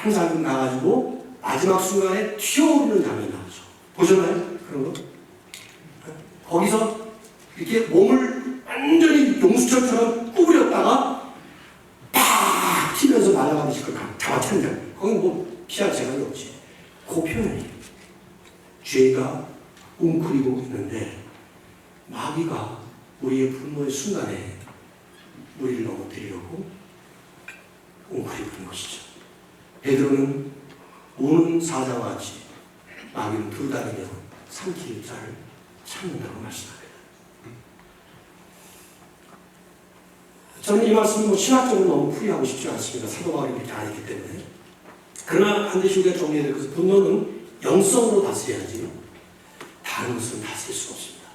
살살금 나가지고 마지막 순간에 튀어오르는 장면이 나오죠. 보셨나요? 그런 거? 거기서 이렇게 몸을 완전히 용수철처럼 구부렸다가 팍 튀면서 날아가듯이 그걸 잡아채는 장면. 거긴 뭐 피할 시간이 없지. 그 표현이에요. 죄가 웅크리고 있는데 마귀가 우리의 분노의 순간에 우리를 넘어뜨리려고 웅크리고 있는 것이죠. 베드로는 우는 사자와 같이 마귀는 두루다니며 삼킬 자를 찾는다고 말씀합니다. 저는 이 말씀을 뭐 신학적으로 너무 풀이하고 싶지 않습니다. 사도 바울이 그렇게 안 했기 때문에. 그러나 반드시 우리가 정리해야 될 것은 분노는 영성으로 다스려야지 다른 것은 다스릴 수 없습니다.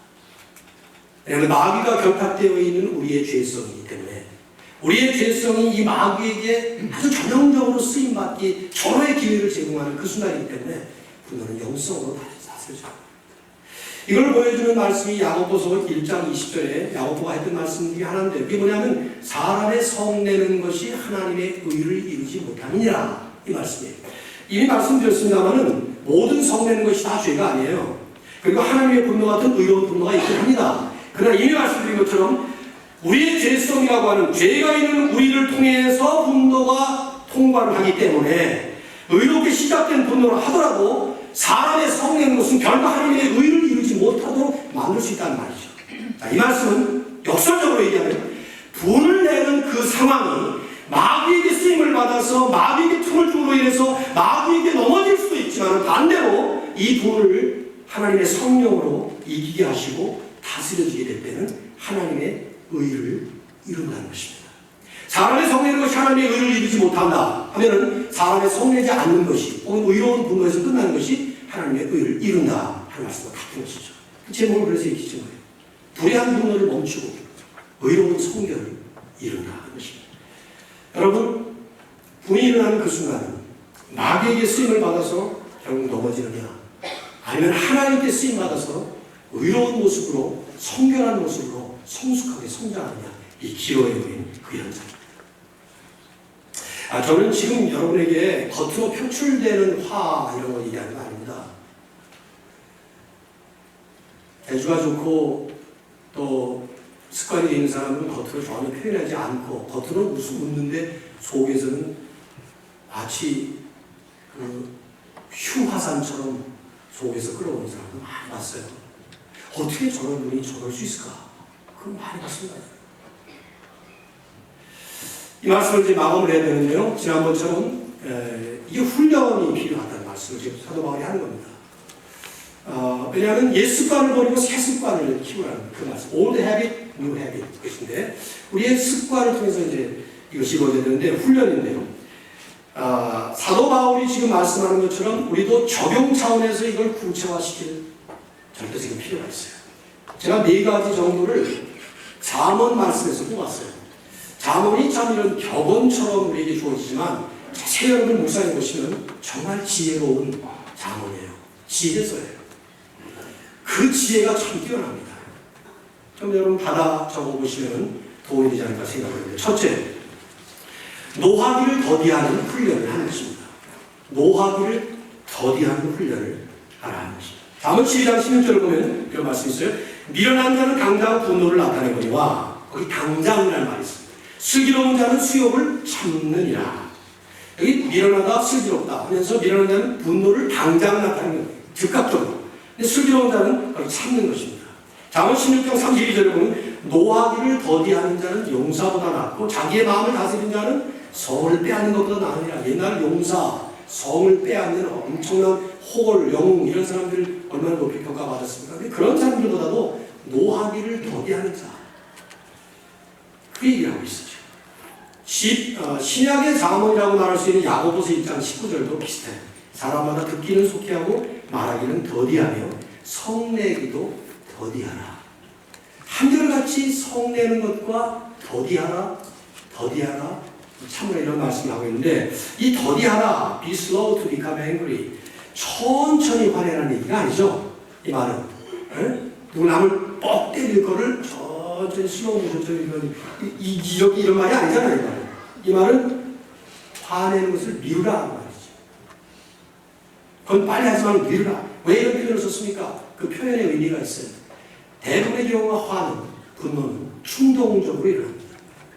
왜냐하면 마귀가 결탁되어 있는 우리의 죄성이기 때문에 우리의 죄성이 이 마귀에게 아주 전형적으로 쓰임받기 절호의 기회를 제공하는 그 순간이기 때문에 분노는 영성으로 다스려져야 합니다. 이걸 보여주는 말씀이 야고보서 1장 20절에 야고보가 했던 말씀 중에 하나인데 그게 뭐냐면 사람의 성내는 것이 하나님의 의를 이루지 못함이니라 이 말씀이에요. 이미 말씀드렸습니다마는 모든 성내는 것이 다 죄가 아니에요. 그리고 하나님의 분노 같은 의로운 분노가 있긴 합니다. 그러나 이미 말씀드린 것처럼 우리의 죄성이라고 하는 죄가 있는 우리를 통해서 분노가 통과를 하기 때문에 의롭게 시작된 분노를 하더라도 사람의 성내는 것은 결국 하나님의 의를 이루지 못하도록 만들 수 있다는 말이죠. 자, 이 말씀은 역설적으로 얘기하면 분을 내는 그 상황이 마귀에게 쓰임을 받아서 마귀에게 틈을 줌으로 인해서 마귀에게 넘어질 수도 있지만 반대로 이 분을 하나님의 성령으로 이기게 하시고 다스려지게 될 때는 하나님의 의를 이룬다는 것입니다. 사람의 성내는 것이 하나님의 의를 이루지 못한다 하면은 사람의 성내지 않는 것이 혹은 의로운 분노에서 끝나는 것이 하나님의 의를 이룬다 하는 말씀과 같은 것이죠. 제목을 그래서 이렇게 지은 거예요. 불의한 분노를 멈추고 의로운 성결을 이룬다 하는 것입니다. 여러분, 분이 일어나는 그 순간은 마귀에게 쓰임을 받아서 결국 넘어지느냐 아니면 하나님께 쓰임 받아서 의로운 모습으로 성결한 모습으로 성숙하게 성장하느냐 이 기로에 보인 그 현장입니다. 저는 지금 여러분에게 겉으로 표출되는 화 이런 거 얘기하는 거 아닙니다. 대주가 좋고 또 습관이 되는 사람은 겉으로 전혀 표현하지 않고 겉으로는 웃는데 속에서는 마치 그 휴화산처럼 속에서 끌어오는 사람도 많이 봤어요. 어떻게 저런 분이 저럴 수 있을까? 그건 많이 봤습니다. 이 말씀을 이제 마감을 해야 되는데요. 지난번처럼 이게 훈련이 필요하다는 말씀을 지금 사도 바울이 하는 겁니다. 왜냐하면 옛 습관을 버리고 새 습관을 키우라는 그 말씀. Old habit, new habit 것인데 우리의 습관을 통해서 이제 이것이 이루어져야 되는데 훈련인데요. 사도 바울이 지금 말씀하는 것처럼 우리도 적용 차원에서 이걸 구체화시킬 절대적인 필요가 있어요. 제가 4가지 정도를 잠언 말씀에서 뽑았어요. 잠언이 참 이런 격언처럼 우리에게 주어지지만 자세히 여러분 묵상해 보시면 정말 지혜로운 잠언이에요. 지혜서예요. 그 지혜가 참 뛰어납니다. 그럼 여러분 받아 적어보시면 도움이 되지 않을까 생각합니다. 첫째, 노하기를 더디하는 훈련을 하는 것입니다. 노하기를 더디하는 훈련을 하라 하는 것입니다. 잠언 12장 16절을 보면 그런 말씀이 있어요. 미련한 자는 당장 분노를 나타내거니와 거기 당장이라는 말이 있습니다. 슬기로운 자는 수욕을 참느니라. 여기 미련하다, 슬기롭다 하면서 미련한 자는 분노를 당장 나타내는 거예요. 즉각적으로. 근데 슬기로운 자는 그걸 참는 것입니다. 잠언 16장 32절에 보면 노하기를 더디하는 자는 용사보다 낫고 자기의 마음을 다스리는 자는 성을 빼앗는 것보다 나으니라. 옛날 용사, 성을 빼앗는 엄청난 호걸, 영웅 이런 사람들 얼마나 높이 평가받았습니까? 근데 그런 사람들보다도 노하기를 더디하는 자. 그 얘기를 하고 있었죠. 신약의 잠언이라고 말할 수 있는 야고보서 1장 19절도 비슷해요. 사람마다 듣기는 속히하고 말하기는 더디하며 성내기도 더디하라. 한결같이 성내는 것과 더디하라, 더디하라, 참으로 이런 말씀을 하고 있는데, 이 더디하다, be slow to become angry, 천천히 화내라는 얘기가 아니죠. 이 말은 누구 남을 뻑 때릴 거를 천천히 슬로우 모션처럼 이런 말이 아니잖아요. 이 말은 화내는 것을 미루라는 말이죠. 그건 빨리 하지 말고 미루라. 왜 이런 표현을 썼습니까? 그 표현의 의미가 있어요. 대부분의 경우가 화는, 분노는 충동적으로 일어납니다.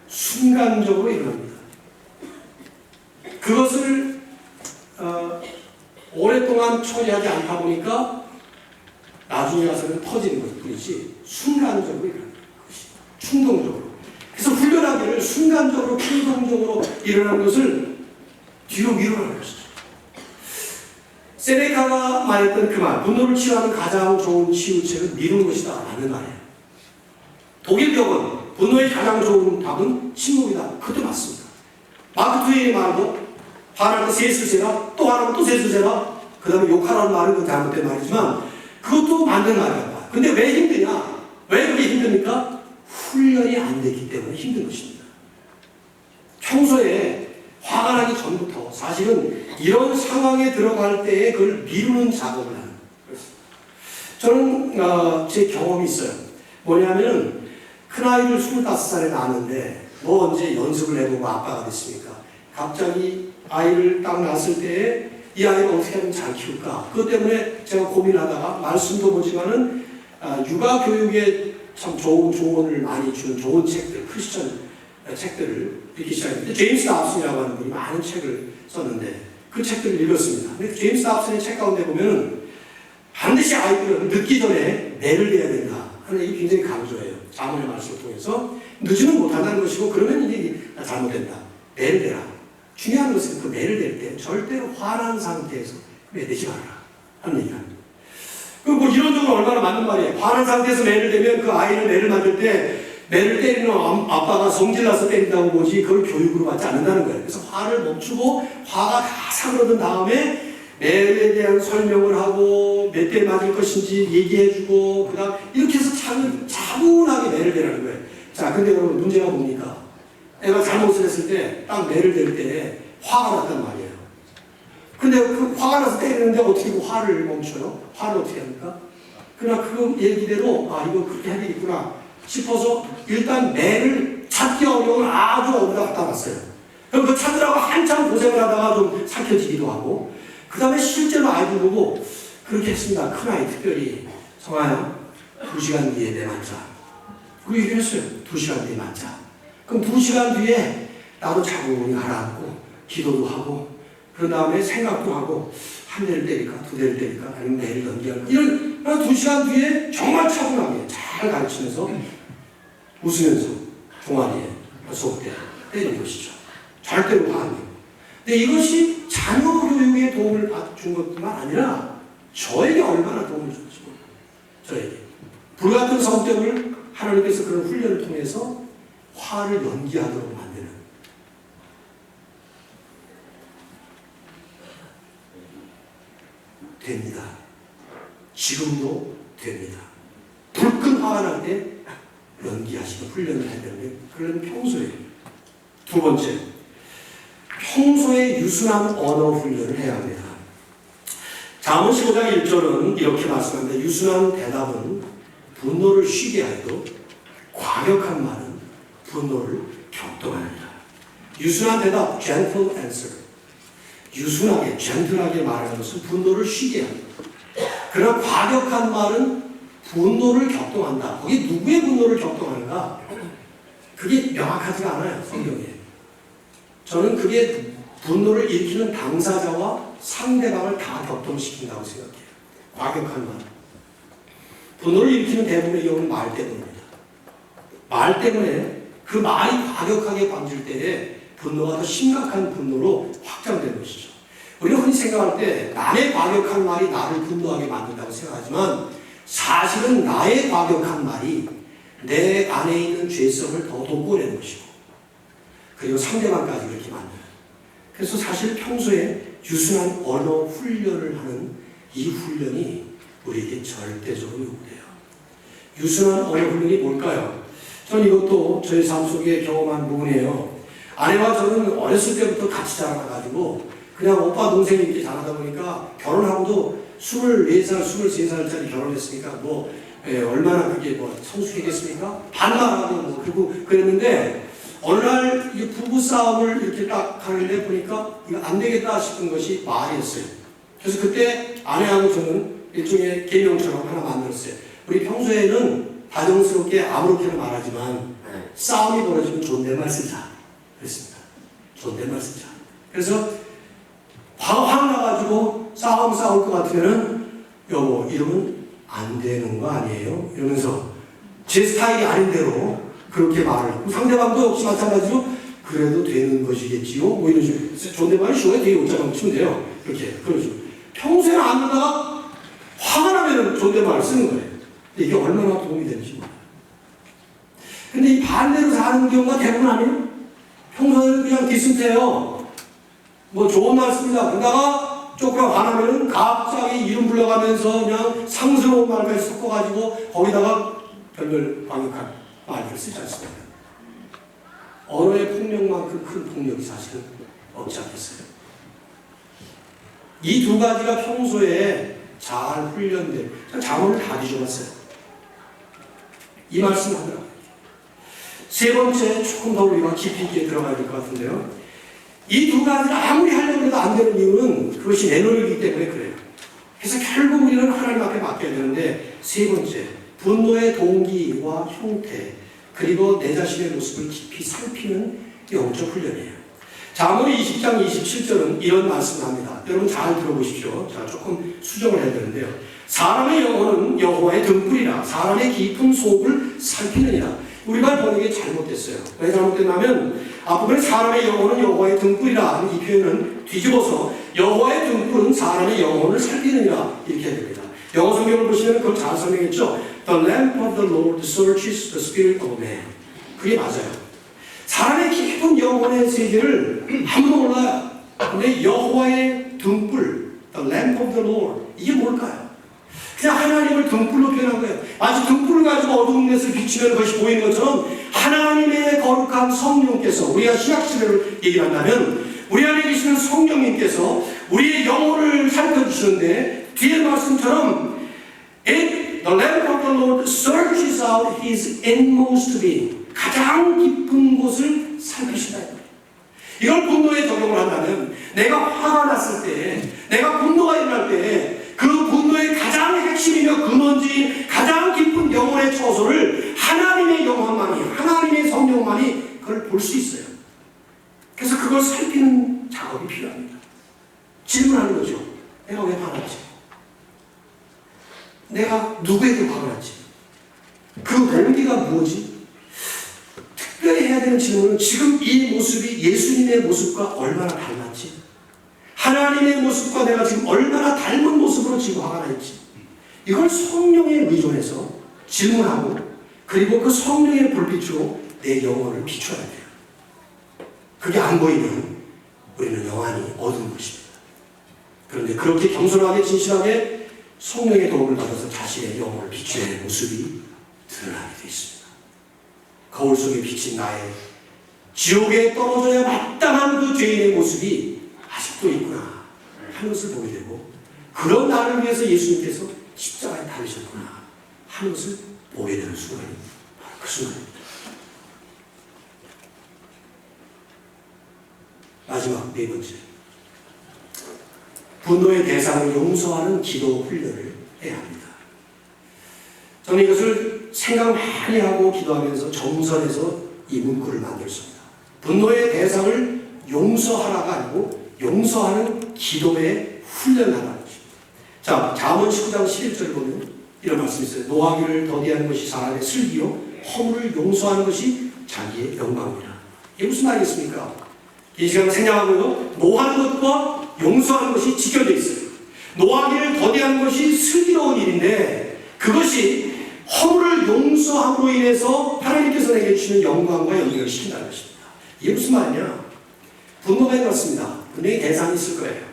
순간적으로 일어납니다. 그것을 오랫동안 처리하지 않다 보니까 나중에 가서는 터지는 것 뿐이지 순간적으로 일어나는 것이 충동적으로. 그래서 훈련하기를 순간적으로 충동적으로 일어나는 것을 뒤로 미루라는 것이죠. 세네카가 말했던 그 말, 분노를 치유하는 가장 좋은 치유책은 미루는 것이다 라는 말이에요. 독일병은 분노의 가장 좋은 답은 침묵이다. 그것도 맞습니다. 마크 트웨인의 말도 화날 때 셋을 세라, 또 화나면 또 셋을 세라, 그 다음에 욕하라는 말은 그건 잘못된 말이지만 그것도 맞는 말이야. 근데 왜 힘드냐? 왜 그게 힘듭니까? 훈련이 안 됐기 때문에 힘든 것입니다. 평소에 화가 나기 전부터 사실은 이런 상황에 들어갈 때에 그걸 미루는 작업을 하는 거예요. 저는 제 경험이 있어요. 뭐냐면 큰아이를 25살에 낳았는데 뭐 언제 연습을 해보고 아빠가 됐습니까? 갑자기 아이를 딱 낳았을 때에 이 아이를 어떻게 하면 잘 키울까? 그것 때문에 제가 고민하다가 말씀도 보지만은 육아 교육에 참 좋은 조언을 많이 주는 좋은 책들, 크리스천 책들을 읽기 시작했는데 제임스 답슨이라고 하는 분이 많은 책을 썼는데 그 책들을 읽었습니다. 근데 제임스 답슨의 책 가운데 보면은 반드시 아이들은 늦기 전에 매를 대야 된다 하는 얘기 굉장히 강조해요. 자문의 말씀을 통해서 늦으면 못한다는 것이고 그러면 이게 잘못된다. 매를 대라. 중요한 것은 그 매를 댈 때 절대로 화난 상태에서 매대지 말아라 하는 얘기합니다. 뭐 이론적으로 얼마나 맞는 말이에요. 화난 상태에서 매를 대면 그 아이는 매를 맞을 때 매를 때리는 아빠가 성질나서 때린다고 보지 그걸 교육으로 받지 않는다는 거예요. 그래서 화를 멈추고 화가 다 사그러든 다음에 매에 대한 설명을 하고 몇 대 맞을 것인지 얘기해주고 그 다음 이렇게 해서 차분하게 매를 대라는 거예요. 자, 근데 여러분 문제가 뭡니까? 애가 잘못을 했을 때 딱 매를 댈 때 화가 났단 말이에요. 근데 그 화가 나서 때리는데 어떻게 그 화를 멈춰요? 화를 어떻게 합니까? 그러나 그 얘기대로 이거 그렇게 해야 되겠구나 싶어서 일단 매를 찾기 어려운 아주 어디다 갖다 놨어요. 그럼 그 찾으라고 한참 고생을 하다가 좀 삭혀지기도 하고 그 다음에 실제로 아이들 보고 그렇게 했습니다. 큰아이 특별히 성아야 2시간 뒤에 내 맞자. 그 얘기를 했어요. 2시간 뒤에 맞자. 그럼 2시간 뒤에 나도 차분히 가라앉고 기도도 하고 그런 다음에 생각도 하고 한 대를 때릴까 2대를 때릴까 아니면 내일 넘기할까 이런 2시간 뒤에 정말 차분하게 잘 가르치면서 웃으면서 종아리에 속대 때리는 것이죠. 절대로 화 안 해요. 근데 이것이 자녀 교육에 도움을 준 것뿐만 아니라 저에게 얼마나 도움을 줬지. 저에게 불같은 성격을 하나님께서 그런 훈련을 통해서 화를 연기하도록 만드는 됩니다. 지금도 됩니다. 불끈 화가 날 때 연기하시는 훈련을 해야 되는데 그런 평소에 두 번째 평소에 유순한 언어 훈련을 해야 합니다. 잠언 15장 1절은 이렇게 말씀합니다. 유순한 대답은 분노를 쉬게 하여도 과격한 말은 분노를 격동합니다. 유순한 대답, gentle answer. 유순하게, 젠틀하게 말하는 것은 분노를 쉬게 합니다. 그러나 과격한 말은 분노를 격동한다. 거기 누구의 분노를 격동하는가? 그게 명확하지가 않아요, 성경에. 저는 그게 분노를 일으키는 당사자와 상대방을 다 격동시킨다고 생각해요. 과격한 말. 분노를 일으키는 대부분의 경우는 말 때문입니다. 말 때문에 그 말이 과격하게 번질 때에 분노가 더 심각한 분노로 확장되는 것이죠. 우리가 흔히 생각할 때 남의 과격한 말이 나를 분노하게 만든다고 생각하지만 사실은 나의 과격한 말이 내 안에 있는 죄성을 더 돋보이는 것이고 그리고 상대방까지 이렇게 만드는. 그래서 사실 평소에 유순한 언어 훈련을 하는 이 훈련이 우리에게 절대적으로 요구돼요. 유순한 언어 훈련이 뭘까요? 저는 이것도 저희 삶 속에 경험한 부분이에요. 아내와 저는 어렸을 때부터 같이 자라나가지고 그냥 오빠 동생이 이렇게 자라다 보니까 결혼하고도 24살, 23살짜리 결혼했으니까 뭐 얼마나 그게 뭐 성숙했겠습니까? 반말하고 뭐 그리고 그랬는데 어느 날 이 부부 싸움을 이렇게 딱 하는데 보니까 이거 안 되겠다 싶은 것이 말이었어요. 그래서 그때 아내하고 저는 일종의 계명처럼 하나 만들었어요. 우리 평소에는 다정스럽게 아무렇게나 말하지만 싸움이 벌어지면 존댓말 쓰자. 그랬습니다. 존댓말 쓰자. 그래서 화가 나가지고 싸울 것 같으면은 여보 이러면 안 되는 거 아니에요? 이러면서 제 스타일이 아닌 대로 그렇게 말을 하고 상대방도 역시 마찬가지로 그래도 되는 것이겠지요? 뭐 이런 식으로 존댓말이 쉬워요. 되게 옷장만 치면 돼요. 이렇게 그런 식으로 평소에는 안 하다가 화가 나면 존댓말을 쓰는 거예요. 근데 이게 얼마나 도움이 되는지 몰라요. 근데 이 반대로 사는 경우가 대부분 아니에요? 평소에는 그냥 디슨트해요. 뭐 좋은 말 씁니다. 그러다가 조금 화나면은 갑자기 이름 불러가면서 그냥 상스러운 말까지 섞어가지고 거기다가 별별 강력한 말을 쓰지 않습니다. 언어의 폭력만큼 큰 폭력이 사실은 없지 않겠어요. 이 두 가지가 평소에 잘 훈련된, 자문을 다 뒤져봤어요. 이 말씀 하더라고요. 세 번째, 조금 더 우리가 깊이 있게 들어가야 될 것 같은데요. 이 두 가지를 아무리 하려고 해도 안 되는 이유는 그것이 내 노력이기 때문에 그래요. 그래서 결국 우리는 하나님 앞에 맡겨야 되는데, 세 번째, 분노의 동기와 형태, 그리고 내 자신의 모습을 깊이 살피는 영적 훈련이에요. 잠언 20장 27절은 이런 말씀을 합니다. 여러분 잘 들어보십시오. 자, 조금 수정을 해야 되는데요. 사람의 영혼은 여호와의 등불이라 사람의 깊은 속을 살피느니라. 우리말 번역이 잘못됐어요. 왜 잘못됐냐면 앞부분에 사람의 영혼은 여호와의 등불이라 하는 이 표현은 뒤집어서 여호와의 등불은 사람의 영혼을 살피느니라 이렇게 해야 됩니다. 영어 성경을 보시면 그걸 잘 설명했죠. The lamp of the Lord searches the spirit of man. 그게 맞아요. 사람의 깊은 영혼의 세계를 아무도 몰라요. 근데 여호와의 등불, the lamp of the Lord, 이게 뭘까요? 그냥 하나님을 등불로 표현한 거예요. 마치 등불을 가지고 어두운 데서 비추면 그것이 보이는 것처럼 하나님의 거룩한 성령께서, 우리가 신약시대를 얘기한다면 우리 안에 계시는 성령님께서 우리의 영혼을 살펴주시는데 뒤에 말씀처럼 The lamp of the Lord searches out his inmost being. 가장 깊은 곳을 살피신다. 이걸 분노에 적용을 한다면 내가 화가 났을 때, 내가 분노가 일어날 때 그 분노의 가장 핵심이며 근원지인 가장 깊은 영혼의 처소를 하나님의 영혼만이, 하나님의 성령만이 그걸 볼 수 있어요. 그래서 그걸 살피는 작업이 필요합니다. 질문하는 거죠. 내가 왜 화났지? 내가 누구에게 화가 났지? 그 동기가 뭐지? 특별히 해야 되는 질문은 지금 이 모습이 예수님의 모습과 얼마나 닮았지? 하나님의 모습과 내가 지금 얼마나 닮은 모습으로 지금 화가 나 있지? 이걸 성령에 의존해서 질문하고 그리고 그 성령의 불빛으로 내 영혼을 비춰야 돼요. 그게 안 보이면 우리는 영원히 어두운 것입니다. 그런데 그렇게 겸손하게 진실하게 성령의 도움을 받아서 자신의 영혼을 비추는 모습이 드러나게 되어 있습니다. 거울 속에 비친 나의 지옥에 떨어져야 마땅한 그 죄인의 모습이 아직도 있구나 하는 것을 보게 되고, 그런 나를 위해서 예수님께서 십자가에 달리셨구나 하는 것을 보게 되는 순간이 바로 그 순간입니다. 마지막 네 번째, 분노의 대상을 용서하는 기도 훈련을 해야 합니다. 저는 이것을 생각 많이 하고 기도하면서 정선해서 이 문구를 만들었습니다. 분노의 대상을 용서하라가 아니고 용서하는 기도의 훈련하라는 것입니다. 자, 잠언 19장 11절 보면 이런 말씀이 있어요. 노하기를 더디하는 것이 사람의 슬기요 허물을 용서하는 것이 자기의 영광이라. 이게 무슨 말이겠습니까? 이 시간을 생략하고요. 노하는 것과 용서하는 것이 지켜져 있어요. 노하기를 더디하는 것이 슬기로운 일인데 그것이 허물을 용서함으로 인해서 하나님께서 내게 주시는 영광과 연결을 시킨다는 것입니다. 이게 무슨 말이냐? 분노가 있습니다. 분명히 대상이 있을 거예요.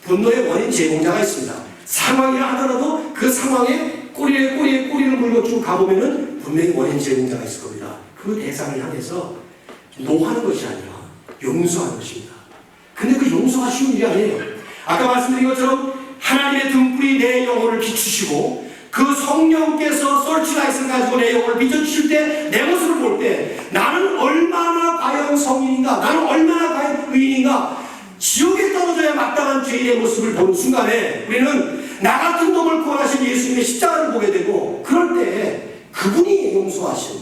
분노의 원인 제공자가 있습니다. 상황이라 하더라도 그 상황에 꼬리를 물고 쭉 가보면은 분명히 원인 제공자가 있을 겁니다. 그 대상을 향해서 노하는 것이 아니라 용서하는 것입니다. 근데 그 용서가 쉬운 일이 아니에요. 아까 말씀드린 것처럼 하나님의 등불이 내 영혼을 비추시고 그 성령께서 설치라이트를 가지고 내 영혼을 비춰주실 때 내 모습을 볼 때 나는 얼마나 과연 성인인가, 나는 얼마나 과연 의인인가, 지옥에 떨어져야 마땅한 죄인의 모습을 보는 순간에 우리는 나 같은 놈을 구원하신 예수님의 십자가를 보게 되고, 그럴 때 그분이 용서하신,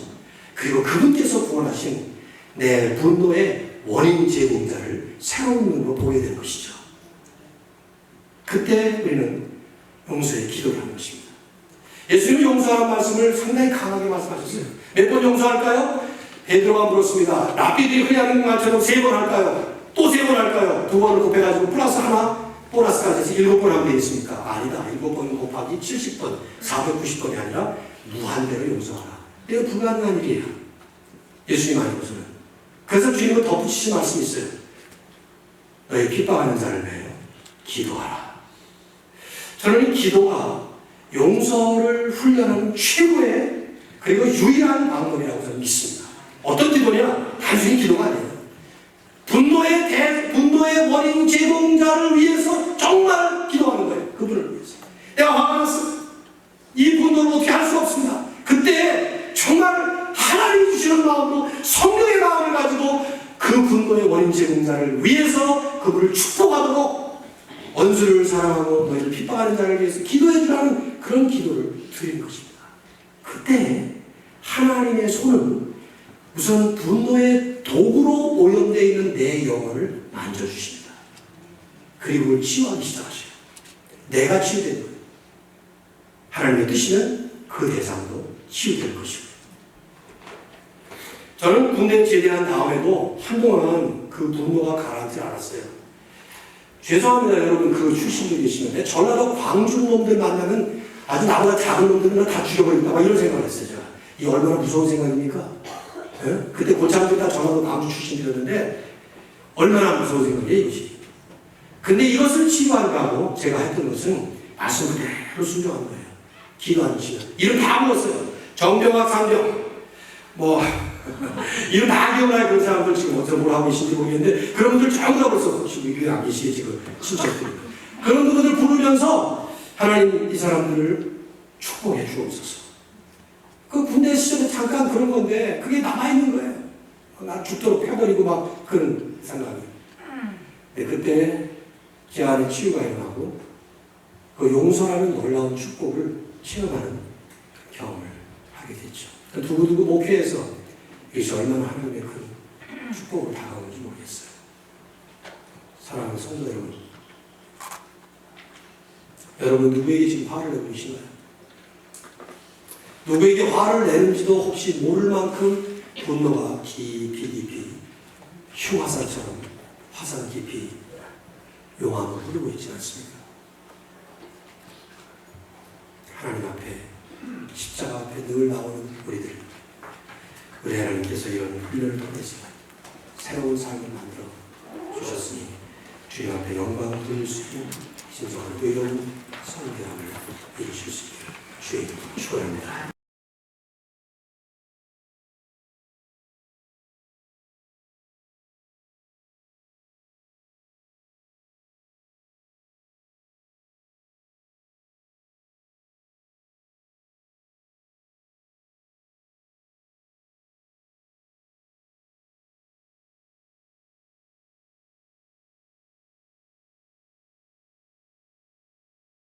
그리고 그분께서 구원하신 내 분노의 원인 제공자를 새로운 눈으로 보게 되는 것이죠. 그때 우리는 용서의 기도를 하는 것입니다. 예수님이 용서하는 말씀을 상당히 강하게 말씀하셨어요. 몇 번 용서할까요? 베드로가 물었습니다. 랍비들이 흔히 말처럼 3번 할까요? 또 3번 할까요? 2번을 곱해가지고 플러스 하나, 보너스까지 해서 7번 하면 되겠습니까? 아니다. 7번 곱하기 70번, 490번이 아니라 무한대로 용서하라. 이거 불가능한 일이에요. 예수님 아니고서는. 그래서 주님은 덧붙이신 말씀이 있어요. 너희 핍박하는 자를 위하여 기도하라. 저는 이 기도가 용서를 훈련하는 최고의 그리고 유일한 방법이라고 저는 믿습니다. 어떤 기도냐? 단순히 기도가 아니에요. 분노의 원인 제공자를 위해서 정말 기도하는 거예요. 그분을 위해서. 내가 화가 났어. 이 분노를 어떻게 할 수 없습니다. 그때 정말 하나님이 주시는 마음으로 성령의 마음을 가지고 그 분노의 원인 제공자를 위해서 그분을 축복하도록 원수를 사랑하고 너희를 핍박하는 자를 위해서 기도해 주라는 그런 기도를 드리는 것입니다. 그때 하나님의 손은 우선 분노의 도구로 오염되어 있는 내 영혼을 만져주십니다. 그리고 그걸 치유하기 시작하셔요. 내가 치유된 거예요. 하나님의 뜻이면 그 대상도 치유될 것이고. 저는 군대 제대한 다음에도 한동안 그 분노가 가라앉지 않았어요. 죄송합니다 여러분, 그 출신들이 계시는데 전라도 광주 놈들 만나면 아주 나보다 작은 놈들은 다 죽여버린다 막 이런 생각을 했어요. 제가. 이 얼마나 무서운 생각입니까? 네? 그때 고참들이 다 전라도 광주 출신들이었는데 얼마나 무서운 생각이에요 이것이. 근데 이것을 치유하려고 제가 했던 것은 말씀 그대로 순종한 거예요. 기도 안 주시면 이름 다 먹었어요. 정병학, 상병 뭐 이름 다 기억나요. 그런 사람들 지금 어떻게 뭘 하고 계신지 모르겠는데 그런 분들 전부 다 벌써 지금 위에 안 계시게 지금 친척들이 그런 분들 부르면서 하나님 이 사람들을 축복해 주옵소서. 그 군대 시절에 잠깐 그런 건데 그게 남아있는 거예요. 나 죽도록 펴버리고 막 그런 생각이. 그때 제 안에 치유가 일어나고 그 용서라는 놀라운 축복을 체험하는 경험을 하게 됐죠. 두고두고 목회에서 이것이 얼마나 하나님의 큰 축복으로 다가오는지 모르겠어요. 사랑하는 성도 여러분, 여러분 누구에게 지금 화를 내고 계신가요? 누구에게 화를 내는지도 혹시 모를 만큼 분노가 깊이 흉화살처럼 화산 깊이 용암을 흐르고 있지 않습니까? 하나님 앞에 십자가 앞에 늘 나오는 우리들, 우리 하나님께서 이런 훈련을 통해서 새로운 삶을 만들어 주셨으니 주님 앞에 영광을 돌릴 수 있는 신성한 의로운 성결함을 이루실 수 있기를 주의 축원합니다.